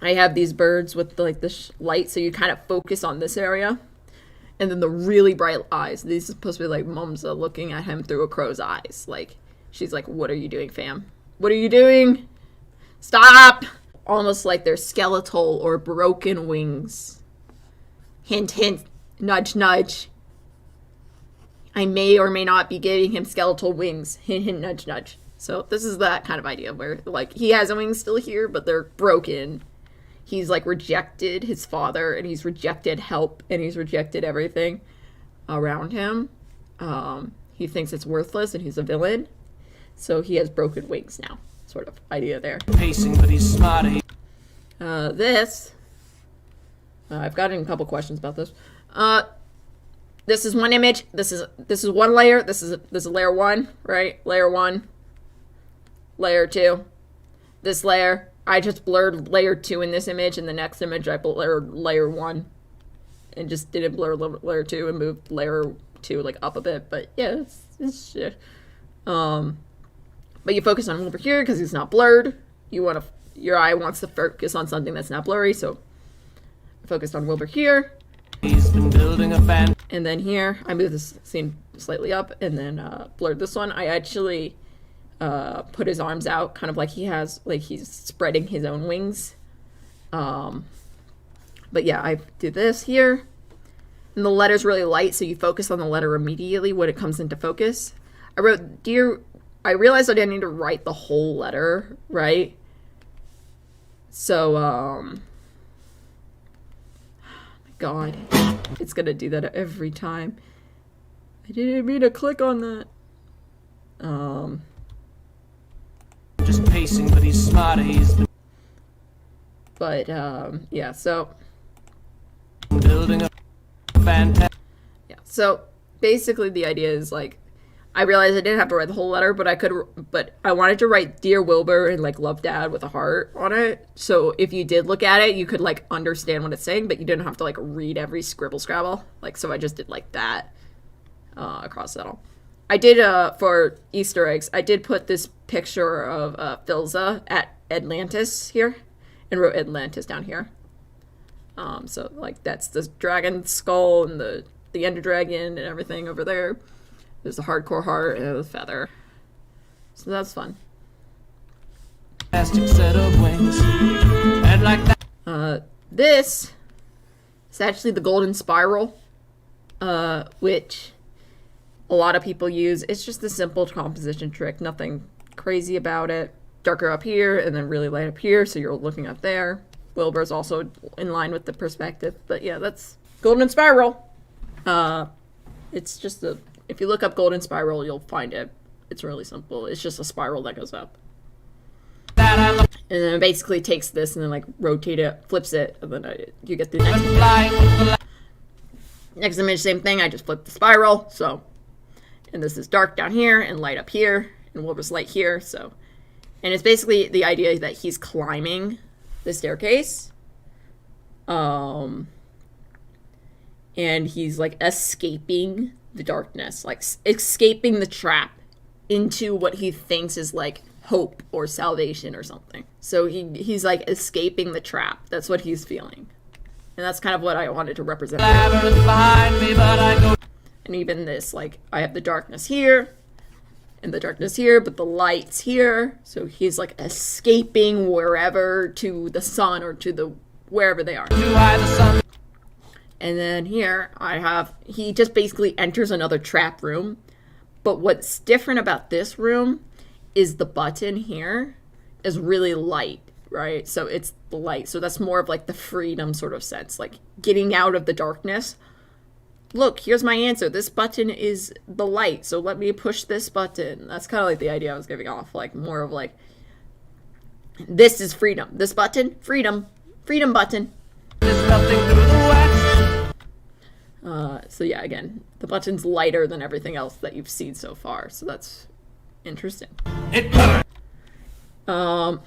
have these birds with the light, so you kind of focus on this area. And then the really bright eyes. These are supposed to be like Mumsa looking at him through a crow's eyes. Like, she's like, what are you doing, fam? What are you doing? Stop! Almost like they're skeletal or broken wings. Hint, hint, nudge, nudge. I may or may not be giving him skeletal wings. Hint, hint, nudge, nudge. So this is that kind of idea where, like, he has wings still here, but they're broken. He's, like, rejected his father, and he's rejected help, and he's rejected everything around him. He thinks it's worthless, and he's a villain. So he has broken wings now. Sort of idea there. Pacing, but he's smart. I've gotten a couple questions about this. This is one image. This is one layer. This is layer 1, right? Layer 1. Layer 2. This layer. I just blurred layer 2 in this image. In the next image, I blurred layer 1. And just didn't blur layer 2 and moved layer 2 like up a bit. But yeah, it's shit. But you focus on him over here because he's not blurred. Your eye wants to focus on something that's not blurry, so I focused on Wilbur here. He's been building a fan. And then here, I moved this scene slightly up and then blurred this one. I actually put his arms out, kind of like he's spreading his own wings. But yeah, I do this here. And the letter's really light, so you focus on the letter immediately when it comes into focus. I wrote, I realized I didn't need to write the whole letter, right? So, oh my God, it's gonna do that every time. I didn't mean to click on that. Just pacing, but he's smart. But, yeah, so. Building a fantastic. Yeah, so basically the idea is, like, I realized I didn't have to write the whole letter, but I wanted to write Dear Wilbur and, like, Love Dad with a heart on it. So if you did look at it, you could, like, understand what it's saying, but you didn't have to, like, read every scribble scrabble. Like, so I just did, like, that across that all. I did, for Easter eggs, I did put this picture of Philza at Atlantis here and wrote Atlantis down here. So, like, that's the dragon skull and the ender dragon and everything over there. There's the hardcore heart and the feather. So that's fun. Fantastic set of wings. And like that. This is actually the golden spiral, which a lot of people use. It's just a simple composition trick. Nothing crazy about it. Darker up here and then really light up here, so you're looking up there. Wilbur's also in line with the perspective. But yeah, that's golden spiral. It's just if you look up golden spiral, you'll find it. It's really simple. It's just a spiral that goes up. And then it basically takes this and then, like, rotate it, flips it, and then you get the next image, same thing. I just flipped the spiral. So, and this is dark down here and light up here, and Wilbur's light here. So, and it's basically the idea that he's climbing the staircase. And he's, like, escaping the darkness, like escaping the trap into what he thinks is, like, hope or salvation or something. So he's like escaping the trap. That's what he's feeling. And that's kind of what I wanted to represent. Behind me, but I go. And even this, like, I have the darkness here and the darkness here, but the light's here. So he's, like, escaping wherever to the sun or to the wherever they are. Too high the sun. And then here he just basically enters another trap room. But what's different about this room is the button here is really light, right? So it's the light. So that's more of, like, the freedom sort of sense, like getting out of the darkness. Look, here's my answer. This button is the light. So let me push this button. That's kind of like the idea I was giving off, like more of like, this is freedom. This button, freedom. Freedom button. There's nothing through the wax. So yeah, again, the button's lighter than everything else that you've seen so far, so that's interesting. And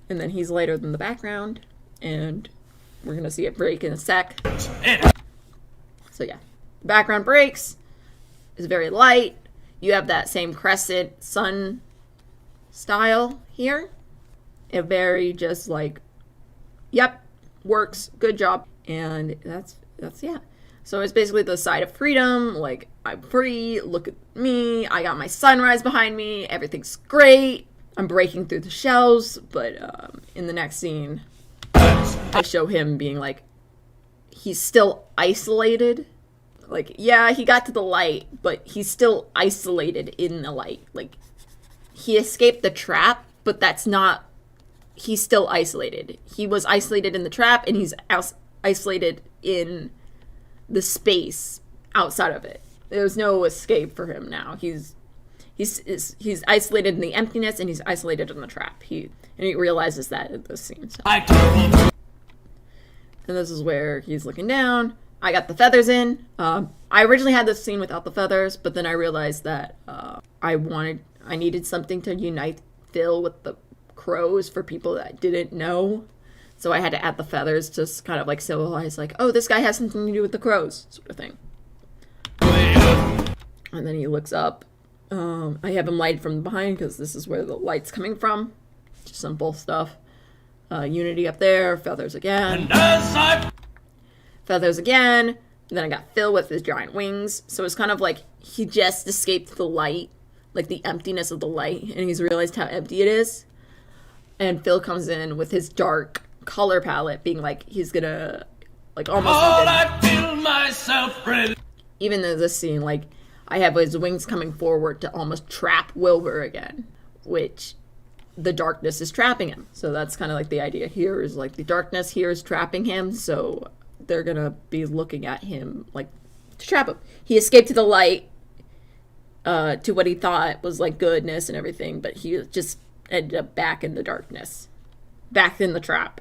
then he's lighter than the background, and we're gonna see it break in a sec. So yeah, the background breaks, is very light. You have that same crescent sun style here. It very just like, yep, works, good job. And that's yeah. So it's basically the side of freedom, like, I'm free, look at me, I got my sunrise behind me, everything's great, I'm breaking through the shells, but in the next scene, I show him being like, he's still isolated. Like, yeah, he got to the light, but he's still isolated in the light. Like, he escaped the trap, but that's not, he's still isolated. He was isolated in the trap, and he's isolated in the space outside of it. There's no escape for him now. He's isolated in the emptiness, and he's isolated in the trap. And he realizes that in this scene. So. And this is where he's looking down. I got the feathers in. I originally had this scene without the feathers, but then I realized that I needed something to unite Phil with the crows for people that didn't know. So I had to add the feathers to kind of like symbolize, like, oh, this guy has something to do with the crows, sort of thing. And then he looks up. I have him lighted from behind because this is where the light's coming from. Just simple stuff. Unity up there, feathers again. Feathers again. And then I got Phil with his giant wings. So it's kind of like he just escaped the light, like the emptiness of the light, and he's realized how empty it is. And Phil comes in with his dark color palette, being like, he's gonna, like, almost I feel myself ready. Even in this scene, like, I have his wings coming forward to almost trap Wilbur again, which the darkness is trapping him. So that's kind of like the idea here, is like the darkness here is trapping him, so they're gonna be looking at him like to trap him. He escaped to the light, to what he thought was like goodness and everything, but he just ended up back in the darkness, back in the trap,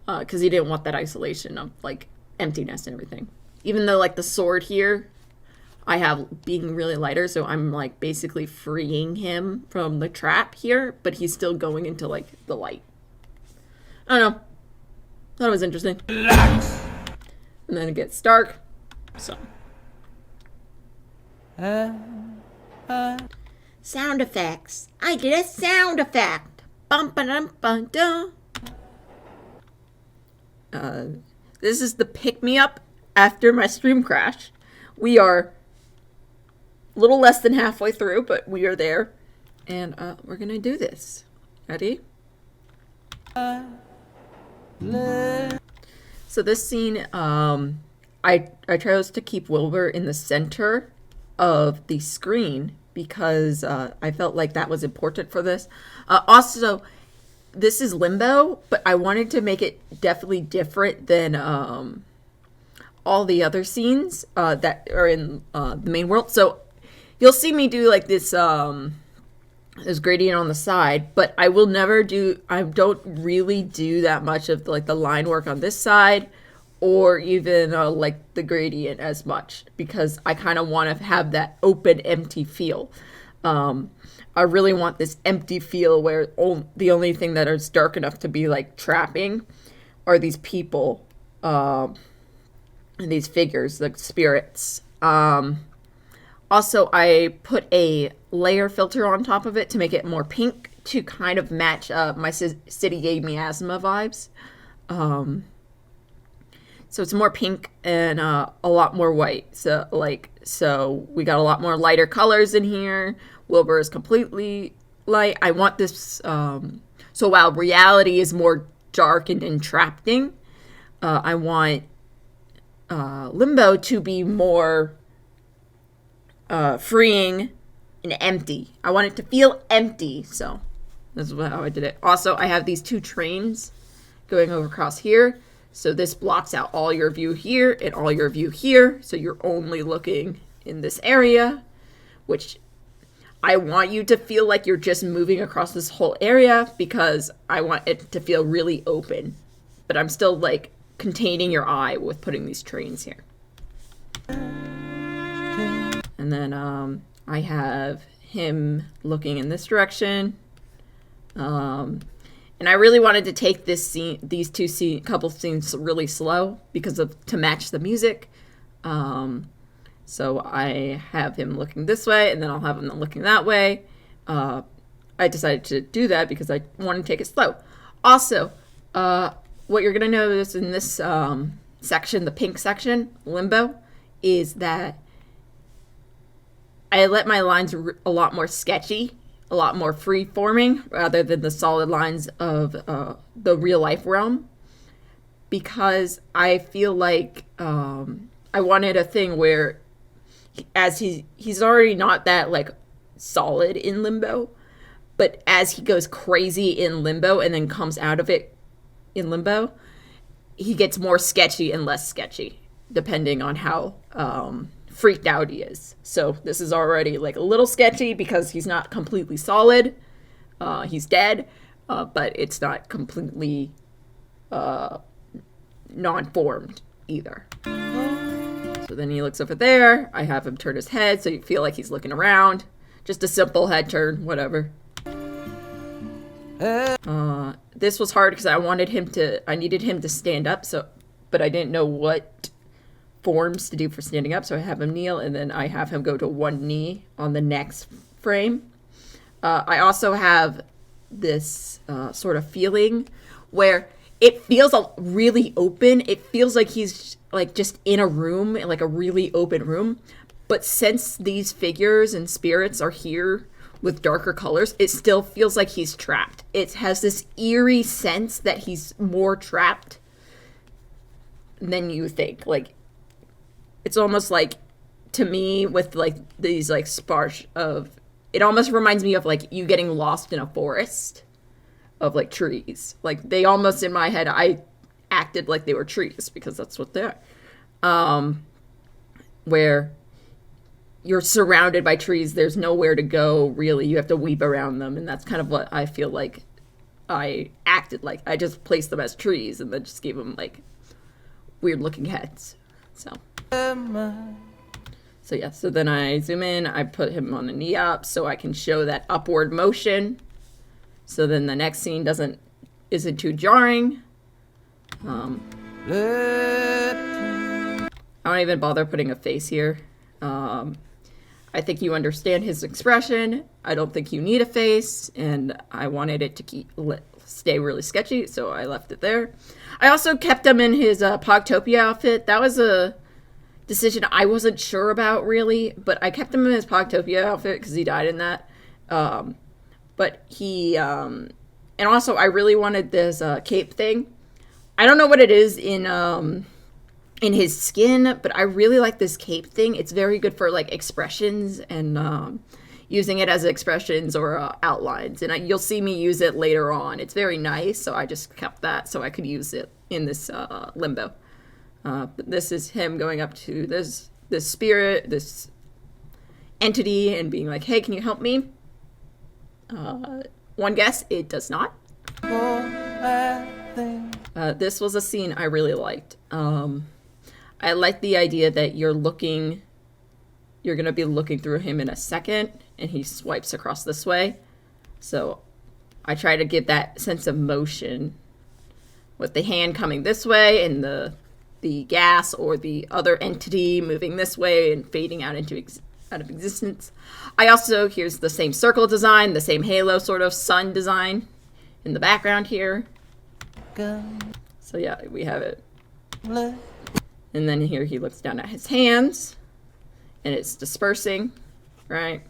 because he didn't want that isolation of like emptiness and everything. Even though like the sword here I have being really lighter, so I'm like basically freeing him from the trap here, but he's still going into like the light. I don't know, thought it was interesting. And then it gets dark, so sound effects. I did a sound effect. Bum ba dum ba dum. This is the pick-me-up after my stream crash. We are a little less than halfway through, but we are there. And we're going to do this. Ready? So this scene, I chose to keep Wilbur in the center of the screen because I felt like that was important for this. Also, this is Limbo, but I wanted to make it definitely different than all the other scenes that are in the main world. So you'll see me do like this gradient on the side, but I don't really do that much of like the line work on this side, or even like the gradient as much, because I kind of want to have that open, empty feel. I really want this empty feel where the only thing that is dark enough to be like trapping are these people and these figures, like spirits. Also, I put a layer filter on top of it to make it more pink to kind of match my City Gave Me Asthma vibes. So it's more pink and a lot more white. So we got a lot more lighter colors in here. Wilbur is completely light. I want this, so while reality is more dark and entrapping, I want Limbo to be more freeing and empty. I want it to feel empty, so this is how I did it. Also, I have these two trains going over across here, so this blocks out all your view here and all your view here, so you're only looking in this area, which I want you to feel like you're just moving across this whole area because I want it to feel really open, but I'm still like containing your eye with putting these trains here. And then I have him looking in this direction. And I really wanted to take these two couple scenes really slow to match the music. So I have him looking this way, and then I'll have him looking that way. I decided to do that because I want to take it slow. Also, what you're going to notice in this section, the pink section, Limbo, is that I let my lines a lot more sketchy, a lot more free-forming, rather than the solid lines of the real-life realm, because I feel like I wanted a thing where, as he's already not that, like, solid in Limbo, but as he goes crazy in Limbo and then comes out of it in Limbo, he gets more sketchy and less sketchy, depending on how freaked out he is. So this is already like a little sketchy because he's not completely solid. He's dead, but it's not completely non-formed either. So then he looks over there. I have him turn his head so you feel like he's looking around. Just a simple head turn, whatever. This was hard because I needed him to stand up, but I didn't know what forms to do for standing up, so I have him kneel, and then I have him go to one knee on the next frame. I also have this sort of feeling where it feels really open. It feels like he's like just in a room, like a really open room. But since these figures and spirits are here with darker colors, it still feels like he's trapped. It has this eerie sense that he's more trapped than you think. Like, it's almost like, to me, with like these like sparse of, it almost reminds me of like you getting lost in a forest of like trees. Like, they almost, in my head, I acted like they were trees because that's what they are. Where you're surrounded by trees, there's nowhere to go, really. You have to weep around them, and that's kind of what I feel like I acted like. I just placed them as trees and then just gave them like weird looking heads. So yeah, so then I zoom in, I put him on a knee up so I can show that upward motion. So then the next scene isn't too jarring. I don't even bother putting a face here. I think you understand his expression. I don't think you need a face, and I wanted it to stay really sketchy, so I left it there. I also kept him in his Pogtopia outfit. That was a decision I wasn't sure about, really, but I kept him in his Pogtopia outfit because he died in that. But he, and also I really wanted this cape thing. I don't know what it is in his skin, but I really like this cape thing. It's very good for like expressions and using it as expressions or outlines. And you'll see me use it later on. It's very nice, so I just kept that so I could use it in this Limbo. But this is him going up to this spirit, this entity, and being like, "Hey, can you help me?" One guess, it does not. This was a scene I really liked. I like the idea that you're going to be looking through him in a second, and he swipes across this way. So I try to give that sense of motion with the hand coming this way and the gas or the other entity moving this way and fading out of existence. I also, here's the same circle design, the same halo sort of sun design in the background here. So yeah, we have it. And then here he looks down at his hands, and it's dispersing, right?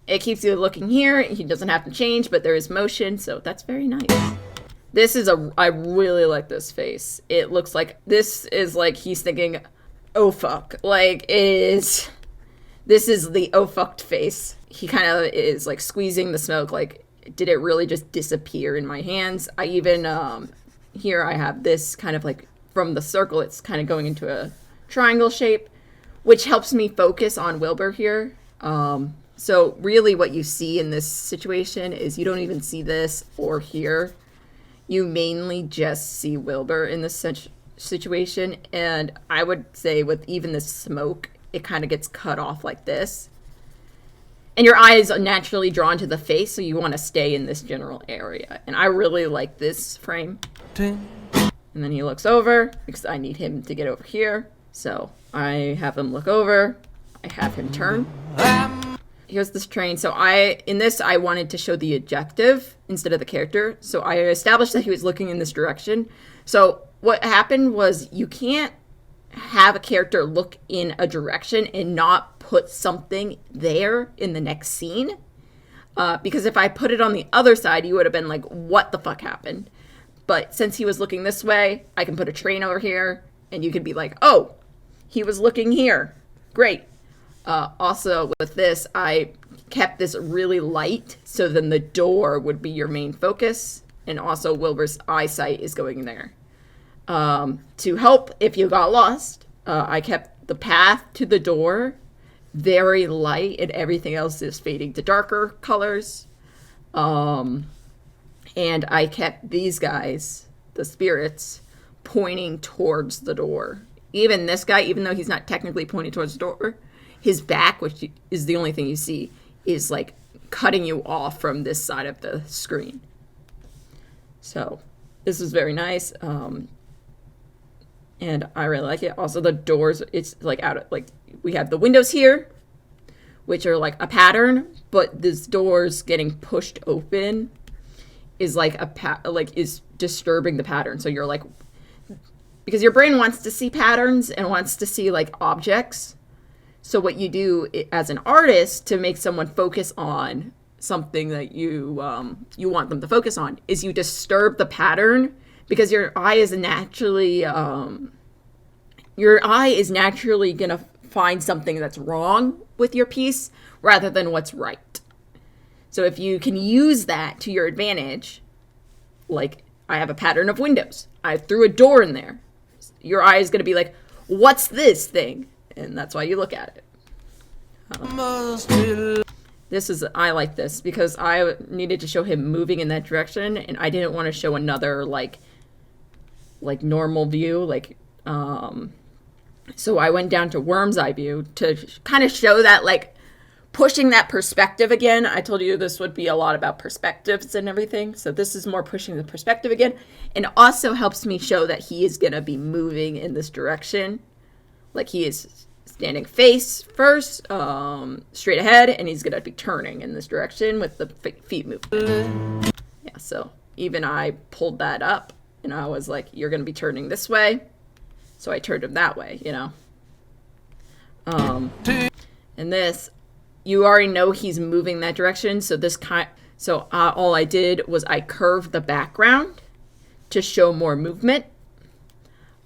It keeps you looking here. He doesn't have to change, but there is motion, so that's very nice. I really like this face. It looks like, this is like he's thinking, oh fuck. Like, this is the oh fucked face. He kind of is like squeezing the smoke, like, did it really just disappear in my hands? I even, here I have this kind of like, from the circle, it's kind of going into a triangle shape, which helps me focus on Wilbur here. So really what you see in this situation is you don't even see this or here. You mainly just see Wilbur in this situation, and I would say with even the smoke, it kind of gets cut off like this. And your eye is naturally drawn to the face, so you want to stay in this general area. And I really like this frame. And then he looks over, because I need him to get over here. So I have him look over. I have him turn. Here's this train. So in this, I wanted to show the objective instead of the character. So I established that he was looking in this direction. So what happened was you can't have a character look in a direction and not put something there in the next scene. Because if I put it on the other side, you would have been like, what the fuck happened? But since he was looking this way, I can put a train over here, and you could be like, oh, he was looking here. Great. Also, with this, I kept this really light, so then the door would be your main focus, and also Wilbur's eyesight is going there. To help if you got lost, I kept the path to the door very light, and everything else is fading to darker colors. And I kept these guys, the spirits, pointing towards the door. Even this guy, even though he's not technically pointing towards the door, his back, which is the only thing you see, is like cutting you off from this side of the screen. So this is very nice. And I really like it. Also, the doors, it's like we have the windows here, which are like a pattern, but this doors getting pushed open is like is disturbing the pattern. So you're like, because your brain wants to see patterns and wants to see like objects. So what you do as an artist to make someone focus on something that you want them to focus on is you disturb the pattern, because your eye is naturally gonna find something that's wrong with your piece rather than what's right. So if you can use that to your advantage, like I have a pattern of windows, I threw a door in there, your eye is gonna be like, what's this thing? And that's why you look at it. I like this because I needed to show him moving in that direction, and I didn't want to show another like normal view, so I went down to worm's eye view to kind of show that, like, pushing that perspective again. I told you this would be a lot about perspectives and everything, so this is more pushing the perspective again, and also helps me show that he is gonna be moving in this direction. Like, he is standing face first, straight ahead, and he's gonna be turning in this direction with the feet moving. Yeah, so even I pulled that up, and I was like, you're gonna be turning this way, so I turned him that way, you know. And this, you already know he's moving that direction, so all I did was I curved the background to show more movement.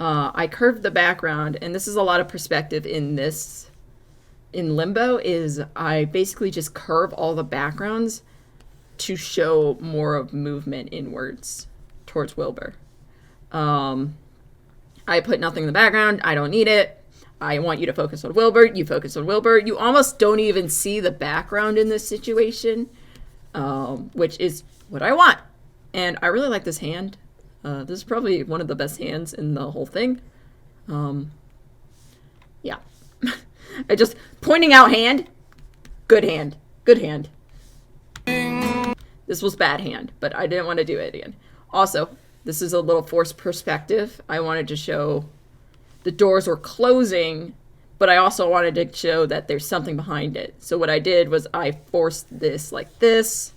I curved the background, and this is a lot of perspective in Limbo, is I basically just curve all the backgrounds to show more of movement inwards towards Wilbur. I put nothing in the background. I don't need it. I want you to focus on Wilbur. You focus on Wilbur. You almost don't even see the background in this situation, which is what I want. And I really like this hand. This is probably one of the best hands in the whole thing. Yeah. I just pointing out hand. Good hand. Good hand. This was bad hand, but I didn't want to do it again. Also, this is a little forced perspective. I wanted to show the doors were closing, but I also wanted to show that there's something behind it. So what I did was I forced this like this,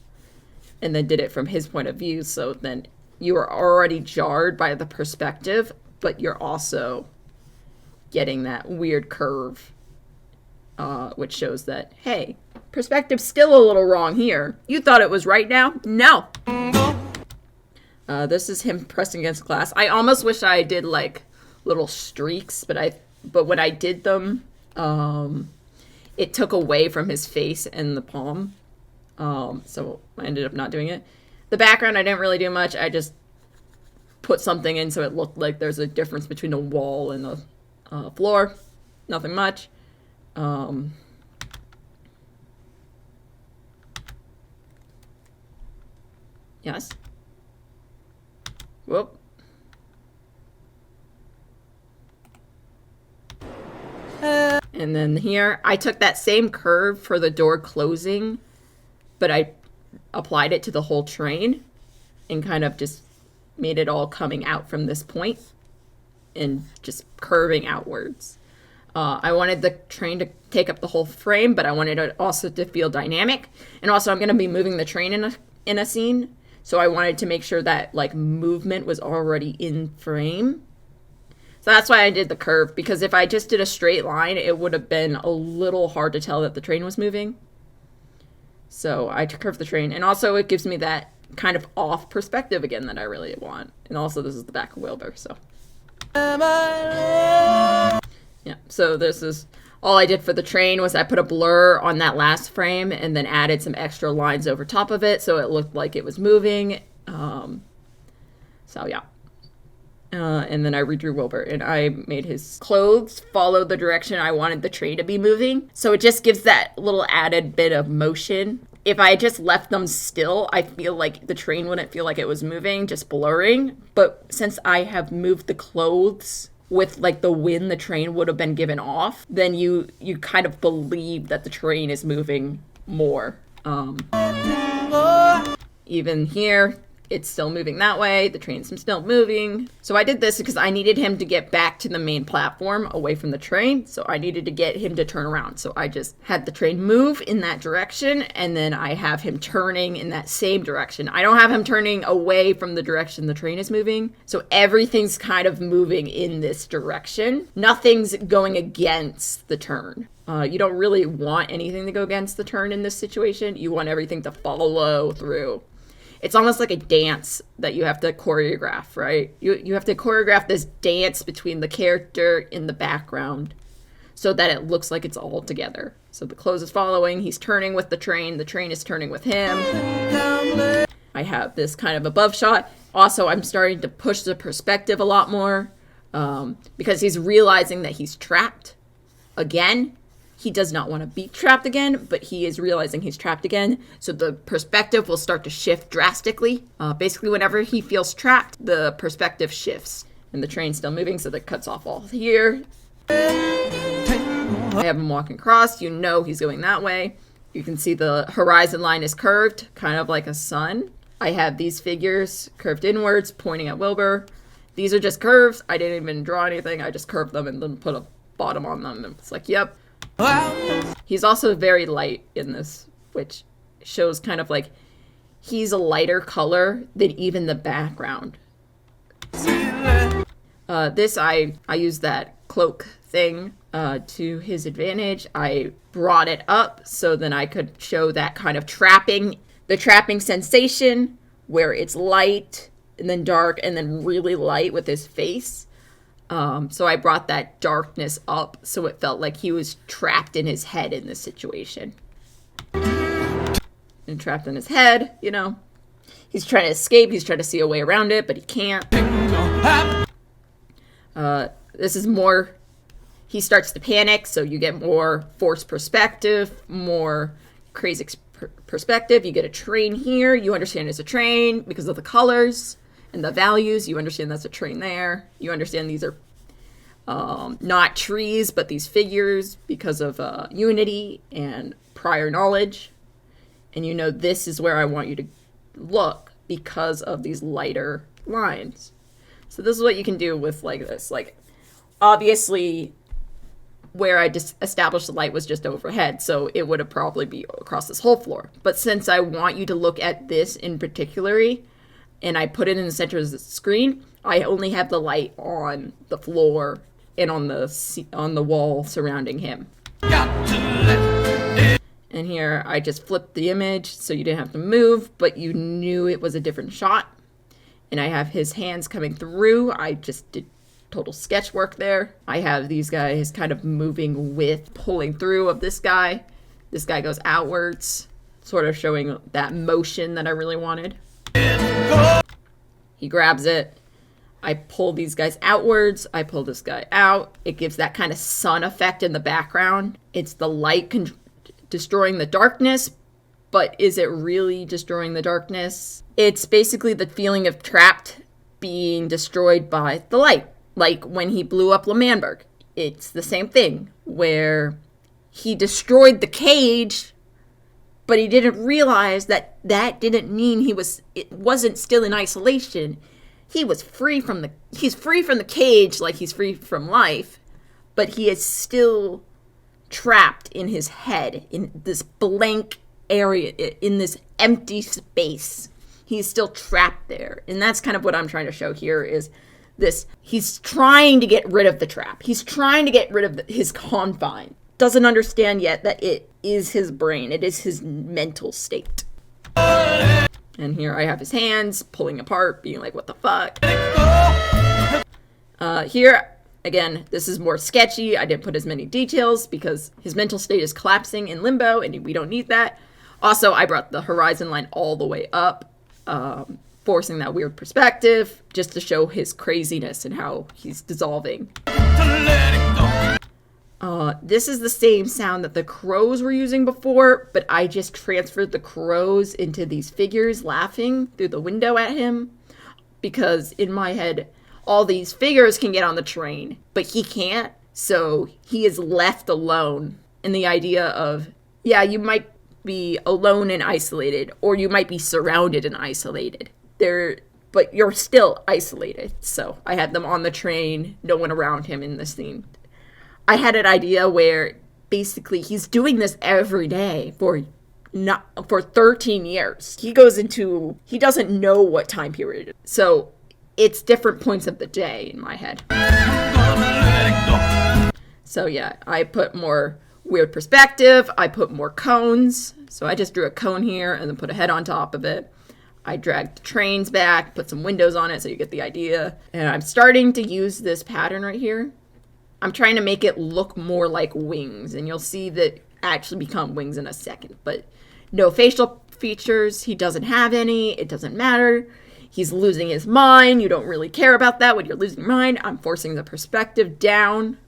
and then did it from his point of view, so then you are already jarred by the perspective, but you're also getting that weird curve, which shows that, hey, perspective's still a little wrong here. You thought it was right now? No. This is him pressing against glass. I almost wish I did like little streaks, but when I did them, it took away from his face and the palm. So I ended up not doing it. The background, I didn't really do much. I just put something in so it looked like there's a difference between the wall and the floor. Nothing much. Yes. Whoop. And then here, I took that same curve for the door closing, but I applied it to the whole train and kind of just made it all coming out from this point and just curving outwards. I wanted the train to take up the whole frame, but I wanted it also to feel dynamic. And also, I'm going to be moving the train in a scene, so I wanted to make sure that like movement was already in frame. So that's why I did the curve, because if I just did a straight line, it would have been a little hard to tell that the train was moving. So I curved the train, and also it gives me that kind of off perspective again that I really want. And also this is the back of Wilbur, so. Yeah, so this is all I did for the train was I put a blur on that last frame and then added some extra lines over top of it so it looked like it was moving. So yeah. And then I redrew Wilbur, and I made his clothes follow the direction I wanted the train to be moving. So it just gives that little added bit of motion. If I just left them still, I feel like the train wouldn't feel like it was moving, just blurring. But since I have moved the clothes with like the wind the train would have been given off, then you kind of believe that the train is moving more. Even here, it's still moving that way. The train's still moving. So I did this because I needed him to get back to the main platform away from the train. So I needed to get him to turn around. So I just had the train move in that direction, and then I have him turning in that same direction. I don't have him turning away from the direction the train is moving. So everything's kind of moving in this direction. Nothing's going against the turn. You don't really want anything to go against the turn in this situation. You want everything to follow through. It's almost like a dance that you have to choreograph, right? You have to choreograph this dance between the character in the background so that it looks like it's all together. So the clothes is following, he's turning with the train is turning with him. I have this kind of above shot. Also, I'm starting to push the perspective a lot more because he's realizing that he's trapped again. He does not want to be trapped again, but he is realizing he's trapped again. So the perspective will start to shift drastically. Basically, whenever he feels trapped, the perspective shifts. And the train's still moving, so that cuts off all here. I have him walking across. You know he's going that way. You can see the horizon line is curved, kind of like a sun. I have these figures curved inwards, pointing at Wilbur. These are just curves. I didn't even draw anything. I just curved them and then put a bottom on them. And it's like, yep. He's also very light in this, which shows kind of like he's a lighter color than even the background. This, I used that cloak thing to his advantage. I brought it up so then I could show that kind of the trapping sensation where it's light and then dark and then really light with his face. So I brought that darkness up so it felt like he was trapped in his head in this situation. And trapped in his head, you know. He's trying to escape, he's trying to see a way around it, but he can't. This is more, he starts to panic, so you get more forced perspective, more crazy perspective. You get a train here, you understand it's a train because of the colors and the values. You understand that's a train there. You understand these are not trees, but these figures because of unity and prior knowledge. And you know this is where I want you to look because of these lighter lines. So this is what you can do with like this. Like, obviously, where I just established the light was just overhead, so it would have probably be across this whole floor. But since I want you to look at this in particular, and I put it in the center of the screen, I only have the light on the floor and on the wall surrounding him. And here I just flipped the image so you didn't have to move, but you knew it was a different shot. And I have his hands coming through. I just did total sketch work there. I have these guys kind of moving with pulling through of this guy. This guy goes outwards, sort of showing that motion that I really wanted. He grabs it. I pull these guys outwards. I pull this guy out. It gives that kind of sun effect in the background. It's the light destroying the darkness, but is it really destroying the darkness? It's basically the feeling of trapped being destroyed by the light. Like when he blew up L'Manberg. it's the same thing where he destroyed the cage, but he didn't realize that that didn't mean it wasn't still in isolation. He's free from the cage, like he's free from life, but he is still trapped in his head, in this blank area, in this empty space. He's still trapped there. And that's kind of what I'm trying to show here is this. He's trying to get rid of the trap. He's trying to get rid of his confine. Doesn't understand yet that it is his brain. It is his mental state. And here I have his hands pulling apart, being like, what the fuck? Here, again, this is more sketchy. I didn't put as many details because his mental state is collapsing in limbo, and we don't need that. Also, I brought the horizon line all the way up, forcing that weird perspective, just to show his craziness and how he's dissolving. This is the same sound that the crows were using before, but I just transferred the crows into these figures laughing through the window at him, because in my head, all these figures can get on the train, but he can't, so he is left alone. And the idea of, yeah, you might be alone and isolated, or you might be surrounded and isolated. But you're still isolated. So I had them on the train, no one around him in this scene. I had an idea where basically he's doing this every day for 13 years. He doesn't know what time period it is. So it's different points of the day in my head. So yeah, I put more weird perspective. I put more cones. So I just drew a cone here and then put a head on top of it. I dragged the trains back, put some windows on it so you get the idea. And I'm starting to use this pattern right here. I'm trying to make it look more like wings, and you'll see that actually become wings in a second. But no facial features. He doesn't have any. It doesn't matter. He's losing his mind. You don't really care about that when you're losing your mind. I'm forcing the perspective down.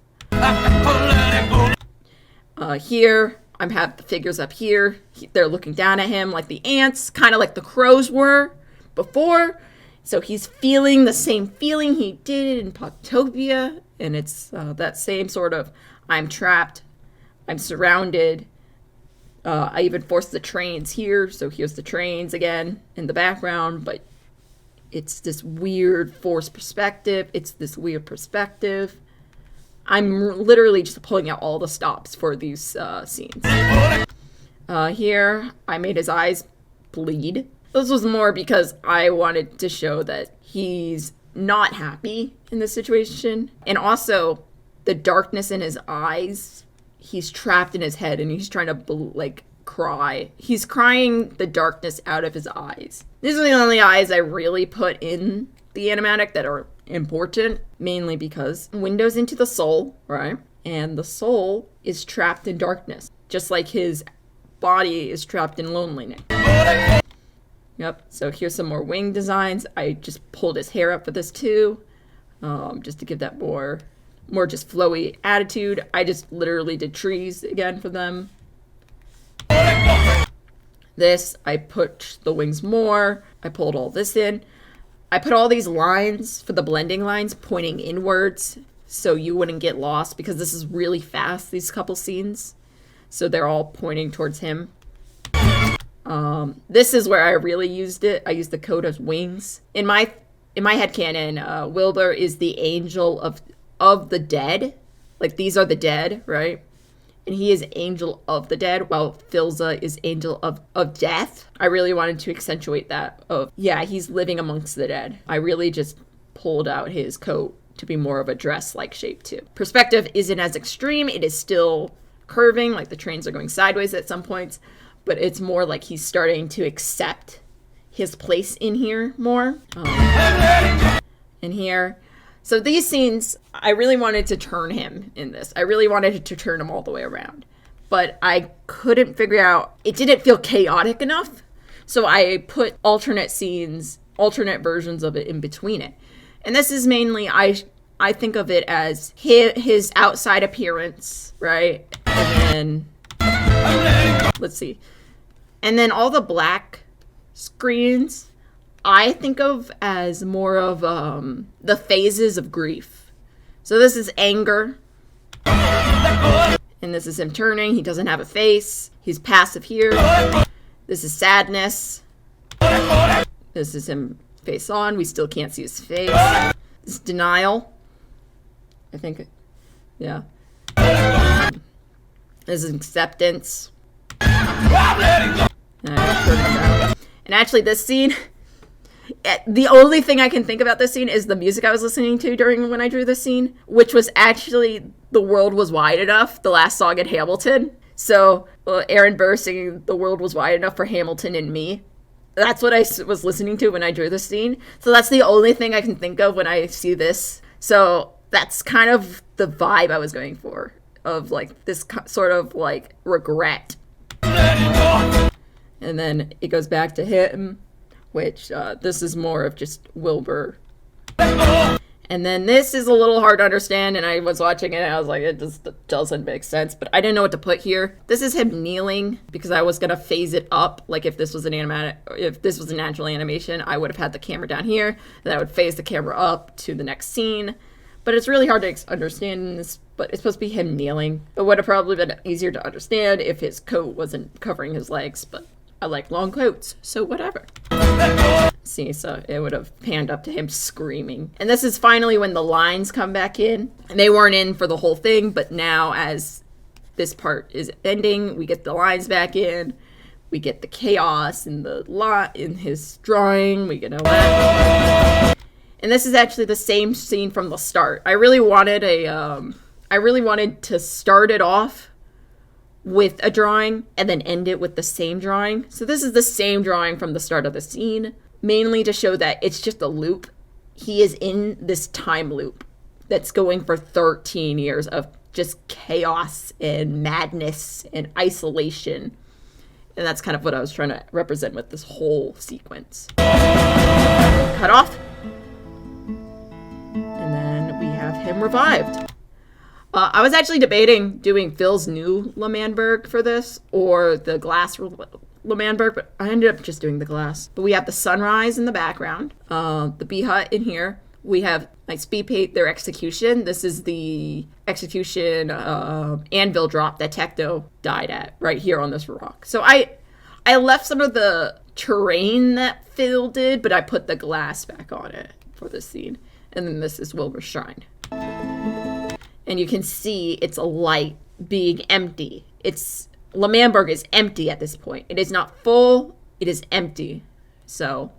Here, I have the figures up here. They're looking down at him like the ants, kind of like the crows were before. So he's feeling the same feeling he did in Pogtopia. And it's that same sort of, I'm trapped, I'm surrounded. I even forced the trains here. So here's the trains again in the background. But it's this weird forced perspective. It's this weird perspective. I'm literally just pulling out all the stops for these scenes. Here, I made his eyes bleed. This was more because I wanted to show that he's not happy in this situation. And also, the darkness in his eyes, he's trapped in his head and he's trying to, cry. He's crying the darkness out of his eyes. These are the only eyes I really put in the animatic that are important, mainly because windows into the soul, right? And the soul is trapped in darkness, just like his body is trapped in loneliness. Yep, so here's some more wing designs. I just pulled his hair up for this too, just to give that more just flowy attitude. I just literally did trees again for them. This, I put the wings more. I pulled all this in. I put all these lines for the blending lines pointing inwards so you wouldn't get lost, because this is really fast, these couple scenes. So they're all pointing towards him. This is where I really used it. I used the code of wings. In my headcanon, Wilbur is the angel of the dead. Like, these are the dead, right? And he is angel of the dead, while Filza is angel of death. I really wanted to accentuate that he's living amongst the dead. I really just pulled out his coat to be more of a dress-like shape too. Perspective isn't as extreme. It is still curving, like the trains are going sideways at some points, but it's more like he's starting to accept his place in here more. In here. So these scenes, I really wanted to turn him in this. I really wanted to turn him all the way around. But I couldn't figure out, it didn't feel chaotic enough. So I put alternate scenes, alternate versions of it in between it. And this is mainly, I think of it as his outside appearance, right? And then, let's see. And then all the black screens, I think of as more of the phases of grief. So this is anger, And this is him turning. He doesn't have a face. He's passive here. This is sadness. This is him face on. We still can't see his face. This is denial. I think, yeah. This is acceptance. And actually, this scene, the only thing I can think about this scene is the music I was listening to during when I drew this scene, which was actually The World Was Wide Enough, the last song in Hamilton. So Aaron Burr singing The World Was Wide Enough for Hamilton and Me. That's what I was listening to when I drew this scene. So that's the only thing I can think of when I see this. So that's kind of the vibe I was going for, of like this sort of like regret. And then it goes back to him, which this is more of just Wilbur. And then this is a little hard to understand, and I was watching it and I was like, it just doesn't make sense, but I didn't know what to put here. This is him kneeling because I was gonna phase it up. Like if this was an natural animation, I would have had the camera down here, and I would phase the camera up to the next scene. But it's really hard to understand in this, but it's supposed to be him kneeling. It would have probably been easier to understand if his coat wasn't covering his legs, but I like long coats, so whatever. See, so it would have panned up to him screaming. And this is finally when the lines come back in. And they weren't in for the whole thing, but now as this part is ending, we get the lines back in. We get the chaos in the lot in his drawing. We get a laugh. And this is actually the same scene from the start. I really wanted to start it off with a drawing and then end it with the same drawing. So this is the same drawing from the start of the scene, mainly to show that it's just a loop. He is in this time loop that's going for 13 years of just chaos and madness and isolation. And that's kind of what I was trying to represent with this whole sequence. Cut off. And then we have him revived. I was actually debating doing Phil's new L'Manberg for this or the glass L'Manberg, but I ended up just doing the glass. But we have the sunrise in the background, the bee hut in here. We have my Speedpaint, their execution. This is the execution anvil drop that Techno died at right here on this rock. So I left some of the terrain that Phil did, but I put the glass back on it for this scene. And then this is Wilbur's shrine. And you can see it's a light being empty. L'Manberg is empty at this point. It is not full, it is empty. So.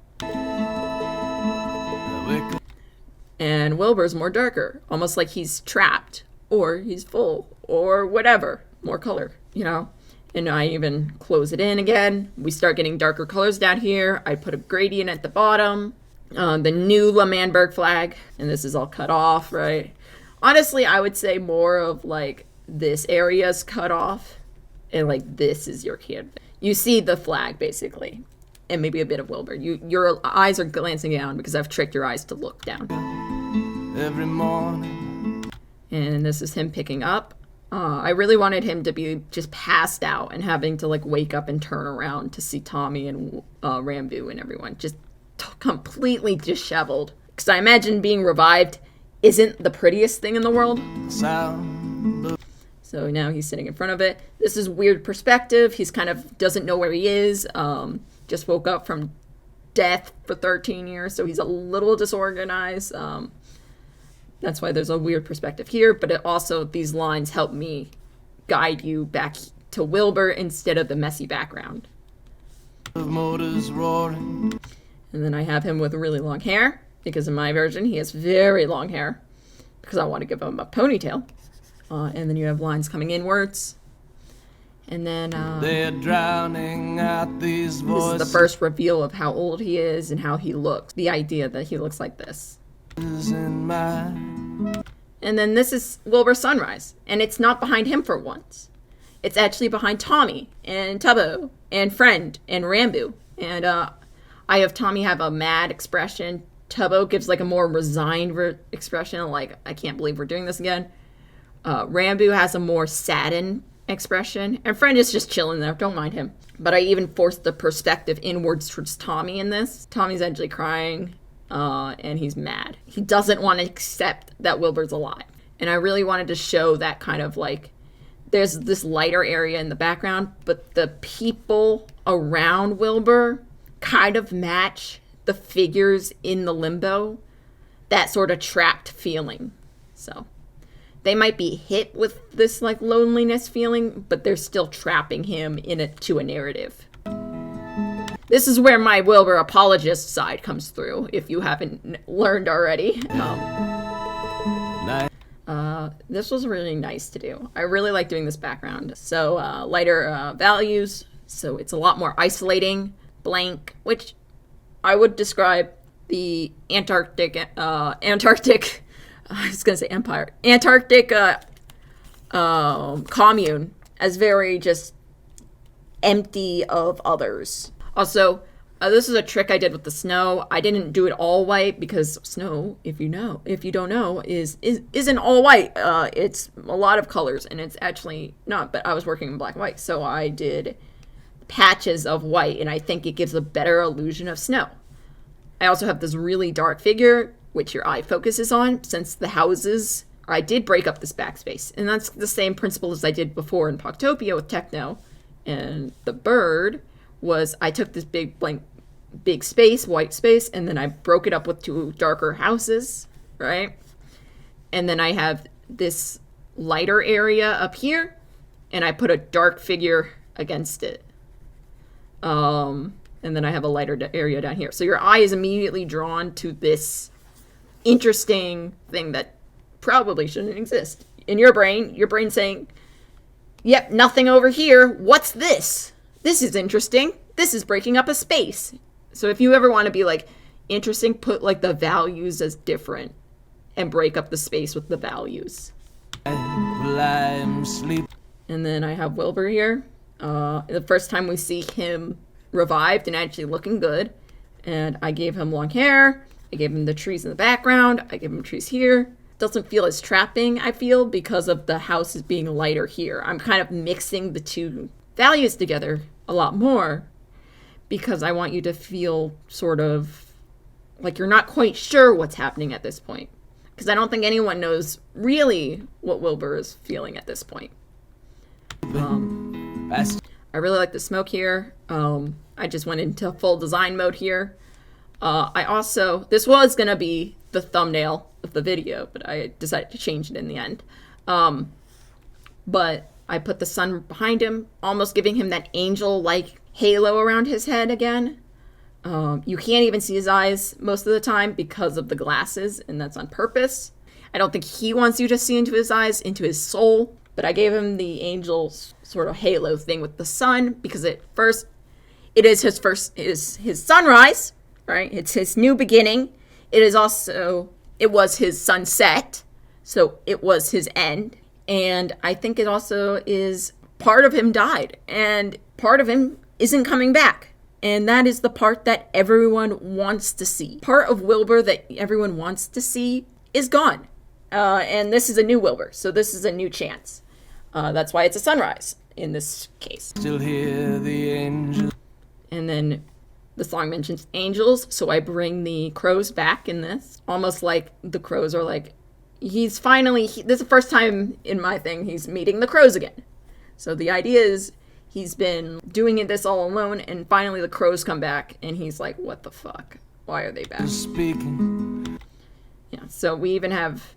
And Wilbur's more darker, almost like he's trapped, or he's full, or whatever. More color, you know? And I even close it in again. We start getting darker colors down here. I put a gradient at the bottom. The new L'Manberg flag, and this is all cut off, right? Honestly, I would say more of like this area's cut off and like this is your canvas. You see the flag basically, and maybe a bit of Wilbur. Your eyes are glancing down because I've tricked your eyes to look down. Every morning. And this is him picking up. I really wanted him to be just passed out and having to like wake up and turn around to see Tommy and Rambu and everyone just completely disheveled. Because I imagine being revived isn't the prettiest thing in the world. So now he's sitting in front of it. This is weird perspective. He's kind of doesn't know where he is. Just woke up from death for 13 years, so he's a little disorganized. That's why there's a weird perspective here, but it also, these lines help me guide you back to Wilbur instead of the messy background. Motors roaring. And then I have him with really long hair, because in my version he has very long hair, because I want to give him a ponytail. And then you have lines coming inwards. And then they're drowning out these voices. This is the first reveal of how old he is and how he looks. The idea that he looks like this. And then this is Wilbur's sunrise. And it's not behind him for once. It's actually behind Tommy and Tubbo and Friend and Rambu. And I have Tommy have a mad expression. Tubbo gives like a more resigned expression, like, I can't believe we're doing this again. Rambu has a more saddened expression. And Friend is just chilling there, don't mind him. But I even forced the perspective inwards towards Tommy in this. Tommy's actually crying, and he's mad. He doesn't want to accept that Wilbur's alive. And I really wanted to show that kind of like, there's this lighter area in the background, but the people around Wilbur kind of match the figures in the Limbo, that sort of trapped feeling. So they might be hit with this like loneliness feeling, but they're still trapping him to a narrative. This is where my Wilbur apologist side comes through, if you haven't learned already. This was really nice to do. I really like doing this background. So lighter values, so it's a lot more isolating, blank, which I would describe the Antarctic, I was gonna say empire, Antarctic commune as very just empty of others. Also, this is a trick I did with the snow. I didn't do it all white because snow, if you don't know, isn't all white. It's a lot of colors, and it's actually not. But I was working in black and white, so I did patches of white, and I think it gives a better illusion of snow. I also have this really dark figure, which your eye focuses on, since the houses. I did break up this backspace, and that's the same principle as I did before in Pogtopia with Techno, and the bird was I took this big space, white space, and then I broke it up with two darker houses, right? And then I have this lighter area up here, and I put a dark figure against it. And then I have a lighter area down here. So your eye is immediately drawn to this interesting thing that probably shouldn't exist. In your brain saying, yep, nothing over here. What's this? This is interesting. This is breaking up a space. So if you ever want to be like interesting, put like the values as different and break up the space with the values. And then I have Wilbur here. The first time we see him revived and actually looking good. And I gave him long hair. I gave him the trees in the background. I gave him trees here. Doesn't feel as trapping, I feel, because of the houses being lighter here. I'm kind of mixing the two values together a lot more because I want you to feel sort of like you're not quite sure what's happening at this point. Because I don't think anyone knows really what Wilbur is feeling at this point. I really like the smoke here. I just went into full design mode here. This was going to be the thumbnail of the video, but I decided to change it in the end. But I put the sun behind him, almost giving him that angel-like halo around his head again. You can't even see his eyes most of the time because of the glasses, and that's on purpose. I don't think he wants you to see into his eyes, into his soul, but I gave him the angel sort of halo thing with the sun because it is his sunrise, right? It's his new beginning. It was his sunset, so it was his end. And I think it also is part of him died, and part of him isn't coming back. And that is the part that everyone wants to see. Part of Wilbur that everyone wants to see is gone. And this is a new Wilbur, so this is a new chance. That's why it's a sunrise in this case. Still hear the angels. And then the song mentions angels, so I bring the crows back in this. Almost like the crows are like, this is the first time in my thing he's meeting the crows again. So the idea is he's been doing this all alone, and finally the crows come back, and he's like, what the fuck? Why are they back? Speaking. Yeah, so we even have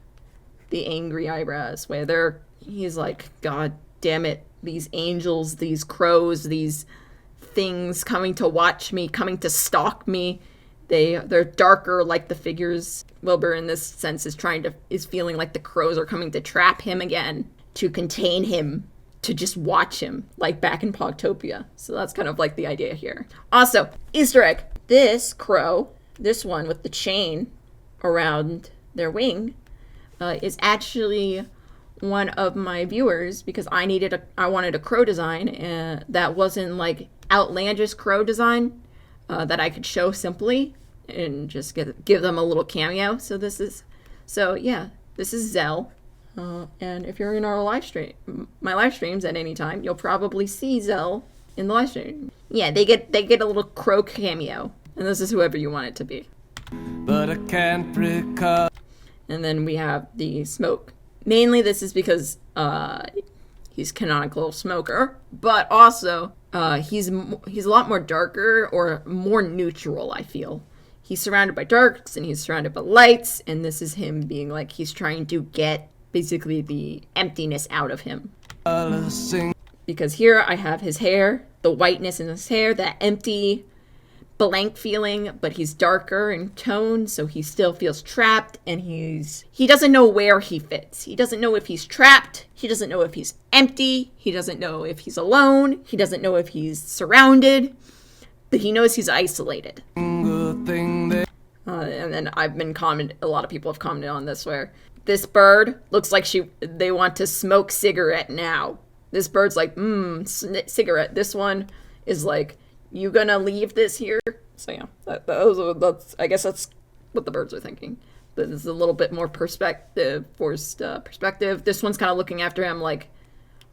the angry eyebrows where he's like, God damn it, these angels, these crows, these things coming to watch me, coming to stalk me. They're darker like the figures. Wilbur in this sense is feeling like the crows are coming to trap him again, to contain him, to just watch him, like back in Pogtopia. So that's kind of like the idea here. Also, Easter egg. This crow, this one with the chain around their wing, is actually one of my viewers because I wanted a crow design that wasn't like outlandish crow design that I could show simply and just give them a little cameo. So this is Zell. And if you're in our my live streams at any time, you'll probably see Zell in the live stream. Yeah, they get a little crow cameo, and this is whoever you want it to be. But I can't recall. And then we have the smoke Mainly this is because he's canonical smoker, but also he's a lot more darker or more neutral, I feel. He's surrounded by darks and he's surrounded by lights, and this is him being like he's trying to get basically the emptiness out of him. Because here I have his hair, the whiteness in his hair, that empty, blank feeling, but he's darker in tone, so he still feels trapped, and he doesn't know where he fits. He doesn't know if he's trapped, he doesn't know if he's empty, he doesn't know if he's alone, he doesn't know if he's surrounded, but he knows he's isolated. And then a lot of people have commented on this, where this bird looks like they want to smoke cigarette now. This bird's like, cigarette. This one is like, you gonna leave this here? So yeah, I guess that's what the birds are thinking. But this is a little bit more forced perspective. This one's kind of looking after him like,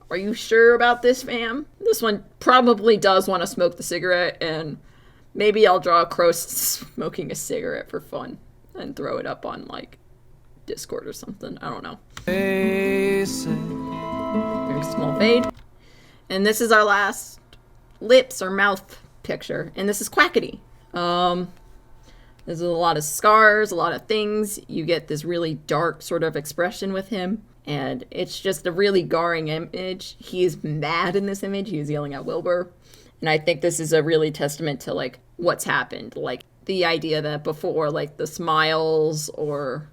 are you sure about this, fam? This one probably does want to smoke the cigarette, and maybe I'll draw a crow smoking a cigarette for fun and throw it up on like Discord or something. I don't know. Very small fade. And this is our last lips or mouth picture, and this is Quackity. There's a lot of scars, a lot of things. You get this really dark sort of expression with him, and it's just a really jarring image. He is mad in this image. He is yelling at Wilbur, and I think this is a really testament to like what's happened, like the idea that before, like the smiles or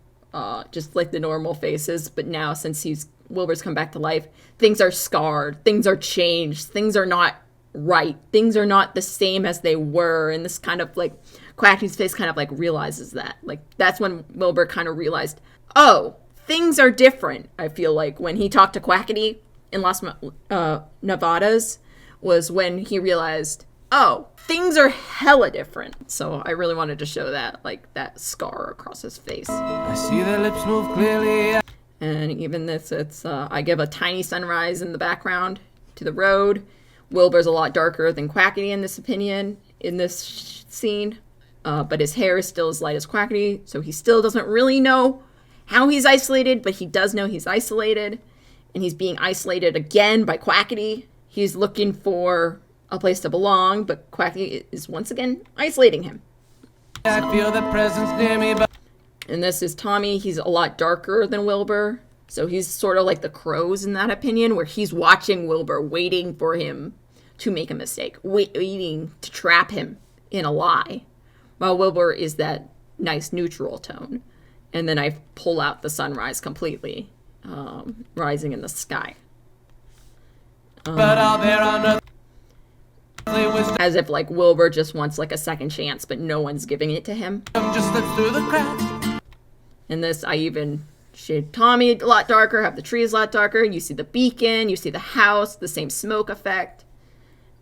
just like the normal faces, but now since Wilbur's come back to life, things are scarred, things are changed, things are not right, things are not the same as they were, and this kind of like Quackity's face kind of like realizes that. Like that's when Wilbur kind of realized, oh, things are different. I feel like when he talked to Quackity in Las Nevadas was when he realized, oh, things are hella different. So I really wanted to show that, like that scar across his face. I see their lips move clearly. And even this, I give a tiny sunrise in the background to the road. Wilbur's a lot darker than Quackity in this scene, but his hair is still as light as Quackity, so he still doesn't really know how he's isolated, but he does know he's isolated, and he's being isolated again by Quackity. He's looking for a place to belong, but Quackity is once again isolating him. I feel the presence near me, but... And this is Tommy. He's a lot darker than Wilbur. So he's sort of like the crows in that opinion, where he's watching Wilbur, waiting for him to make a mistake, waiting to trap him in a lie, while Wilbur is that nice neutral tone. And then I pull out the sunrise completely, rising in the sky. But out there on as if like Wilbur just wants like a second chance, but no one's giving it to him. just slips through the cracks. In this, I even shade Tommy a lot darker, have the trees a lot darker. You see the beacon, you see the house, the same smoke effect.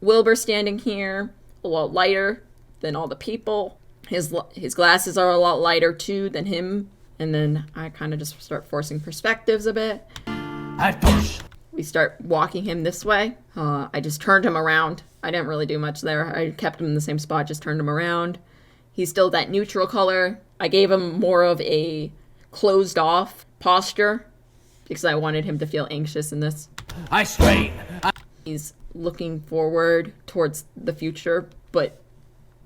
Wilbur standing here, a lot lighter than all the people. His glasses are a lot lighter too than him. And then I kind of just start forcing perspectives a bit. I push. We start walking him this way. I just turned him around. I didn't really do much there. I kept him in the same spot, just turned him around. He's still that neutral color. I gave him more of a closed off posture because I wanted him to feel anxious in this. I straight. He's looking forward towards the future, but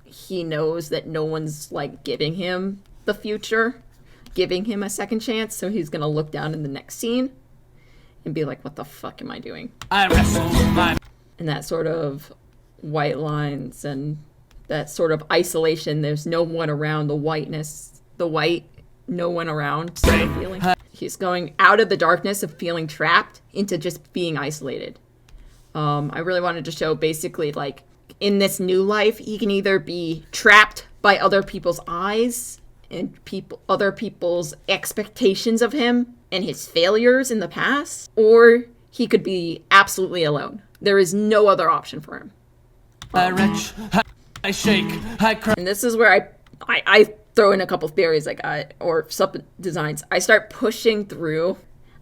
he knows that no one's like giving him the future, giving him a second chance, so he's gonna look down in the next scene and be like, what the fuck am I doing? I wrestle with my... And that sort of white lines and that sort of isolation, there's no one around, the whiteness, the white, no one around sort of feeling. He's going out of the darkness of feeling trapped into just being isolated. I really wanted to show basically like in this new life, he can either be trapped by other people's eyes and other people's expectations of him and his failures in the past, or he could be absolutely alone. There is no other option for him. I retch, I shake, I cry. And this is where I throw in a couple theories or sub designs. I start pushing through.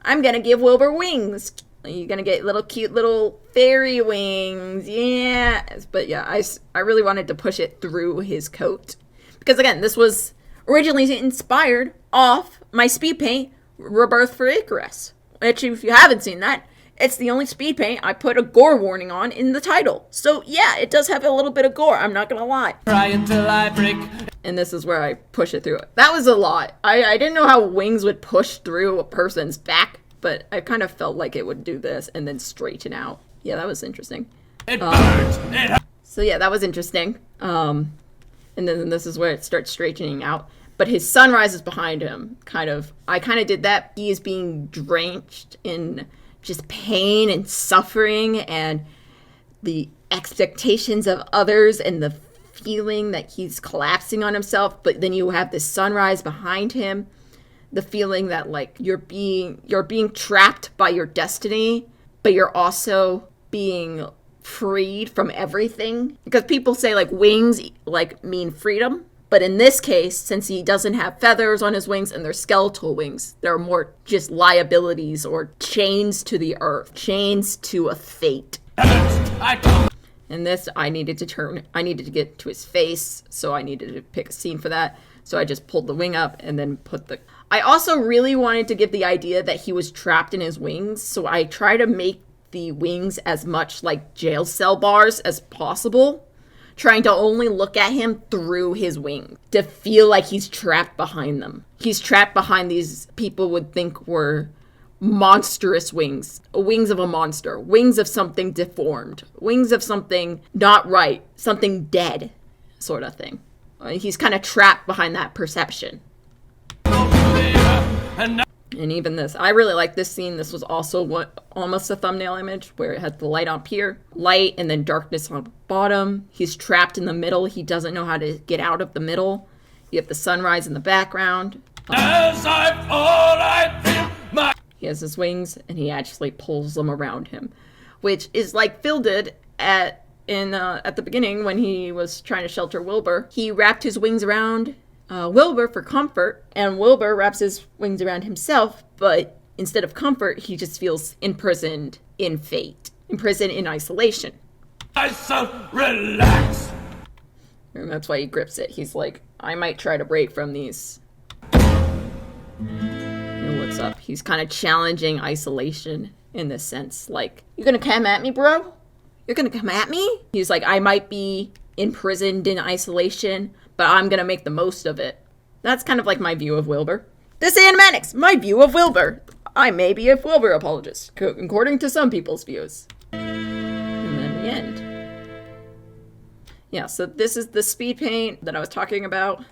I'm gonna give Wilbur wings. You're gonna get little cute little fairy wings. Yeah. But yeah, I really wanted to push it through his coat. Because again, this was originally inspired off my Speedpaint Rebirth for Icarus. which if you haven't seen that, it's the only speed paint I put a gore warning on in the title. So yeah, it does have a little bit of gore, I'm not gonna lie. Cry until I break. And this is where I push it through. That was a lot. I didn't know how wings would push through a person's back, but I kind of felt like it would do this and then straighten out. Yeah, that was interesting. It burns. So yeah, that was interesting. And then this is where it starts straightening out. But his sunrise is behind him. I kind of did that. He is being drenched in just pain and suffering and the expectations of others and the feeling that he's collapsing on himself. But then you have this sunrise behind him. The feeling that like you're being trapped by your destiny, but you're also being freed from everything. Because people say like wings like mean freedom. But in this case, since he doesn't have feathers on his wings and they're skeletal wings, they're more just liabilities or chains to the earth, chains to a fate. And this, I needed to get to his face, so I needed to pick a scene for that. So I just pulled the wing up and then I also really wanted to give the idea that he was trapped in his wings, so I try to make the wings as much like jail cell bars as possible, trying to only look at him through his wings to feel like he's trapped behind them. He's trapped behind these people would think were monstrous wings of a monster, wings of something deformed, wings of something not right, something dead, sort of thing. He's kind of trapped behind that perception. And even this, I really like this scene. This was also almost a thumbnail image where it had the light up here, light and then darkness on the bottom. He's trapped in the middle. He doesn't know how to get out of the middle. You have the sunrise in the background. As I fall, I feel my... He has his wings and he actually pulls them around him, which is like Phil did at the beginning when he was trying to shelter Wilbur. He wrapped his wings around Wilbur for comfort, and Wilbur wraps his wings around himself, but instead of comfort, he just feels imprisoned in fate, imprisoned in isolation. Relax. And that's why he grips it. He's like, I might try to break from these. And looks up. He's kind of challenging isolation in this sense. Like, you gonna come at me, bro? You're gonna come at me? He's like, I might be imprisoned in isolation, but I'm gonna make the most of it. That's kind of like my view of Wilbur. This animatic's my view of Wilbur. I may be a Wilbur apologist, according to some people's views. And then the end. Yeah, so this is the speed paint that I was talking about.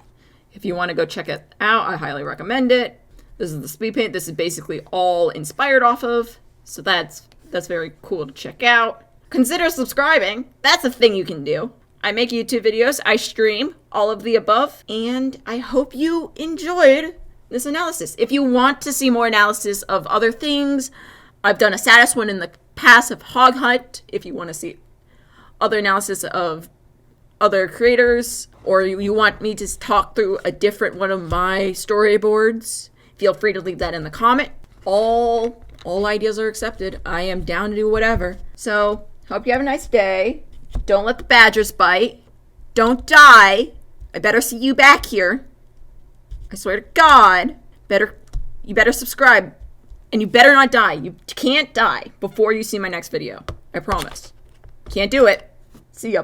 If you want to go check it out, I highly recommend it. This is the speed paint. This is basically all inspired off of, so that's very cool to check out. Consider subscribing. That's a thing you can do. I make YouTube videos, I stream, all of the above, and I hope you enjoyed this analysis. If you want to see more analysis of other things, I've done a Sadist one in the past of Hog Hunt. If you want to see other analysis of other creators, or you want me to talk through a different one of my storyboards, feel free to leave that in the comment. All ideas are accepted. I am down to do whatever. So, hope you have a nice day. Don't let the badgers bite. Don't die. I better see you back here. I swear to God. You better subscribe. And you better not die. You can't die before you see my next video. I promise. Can't do it. See ya.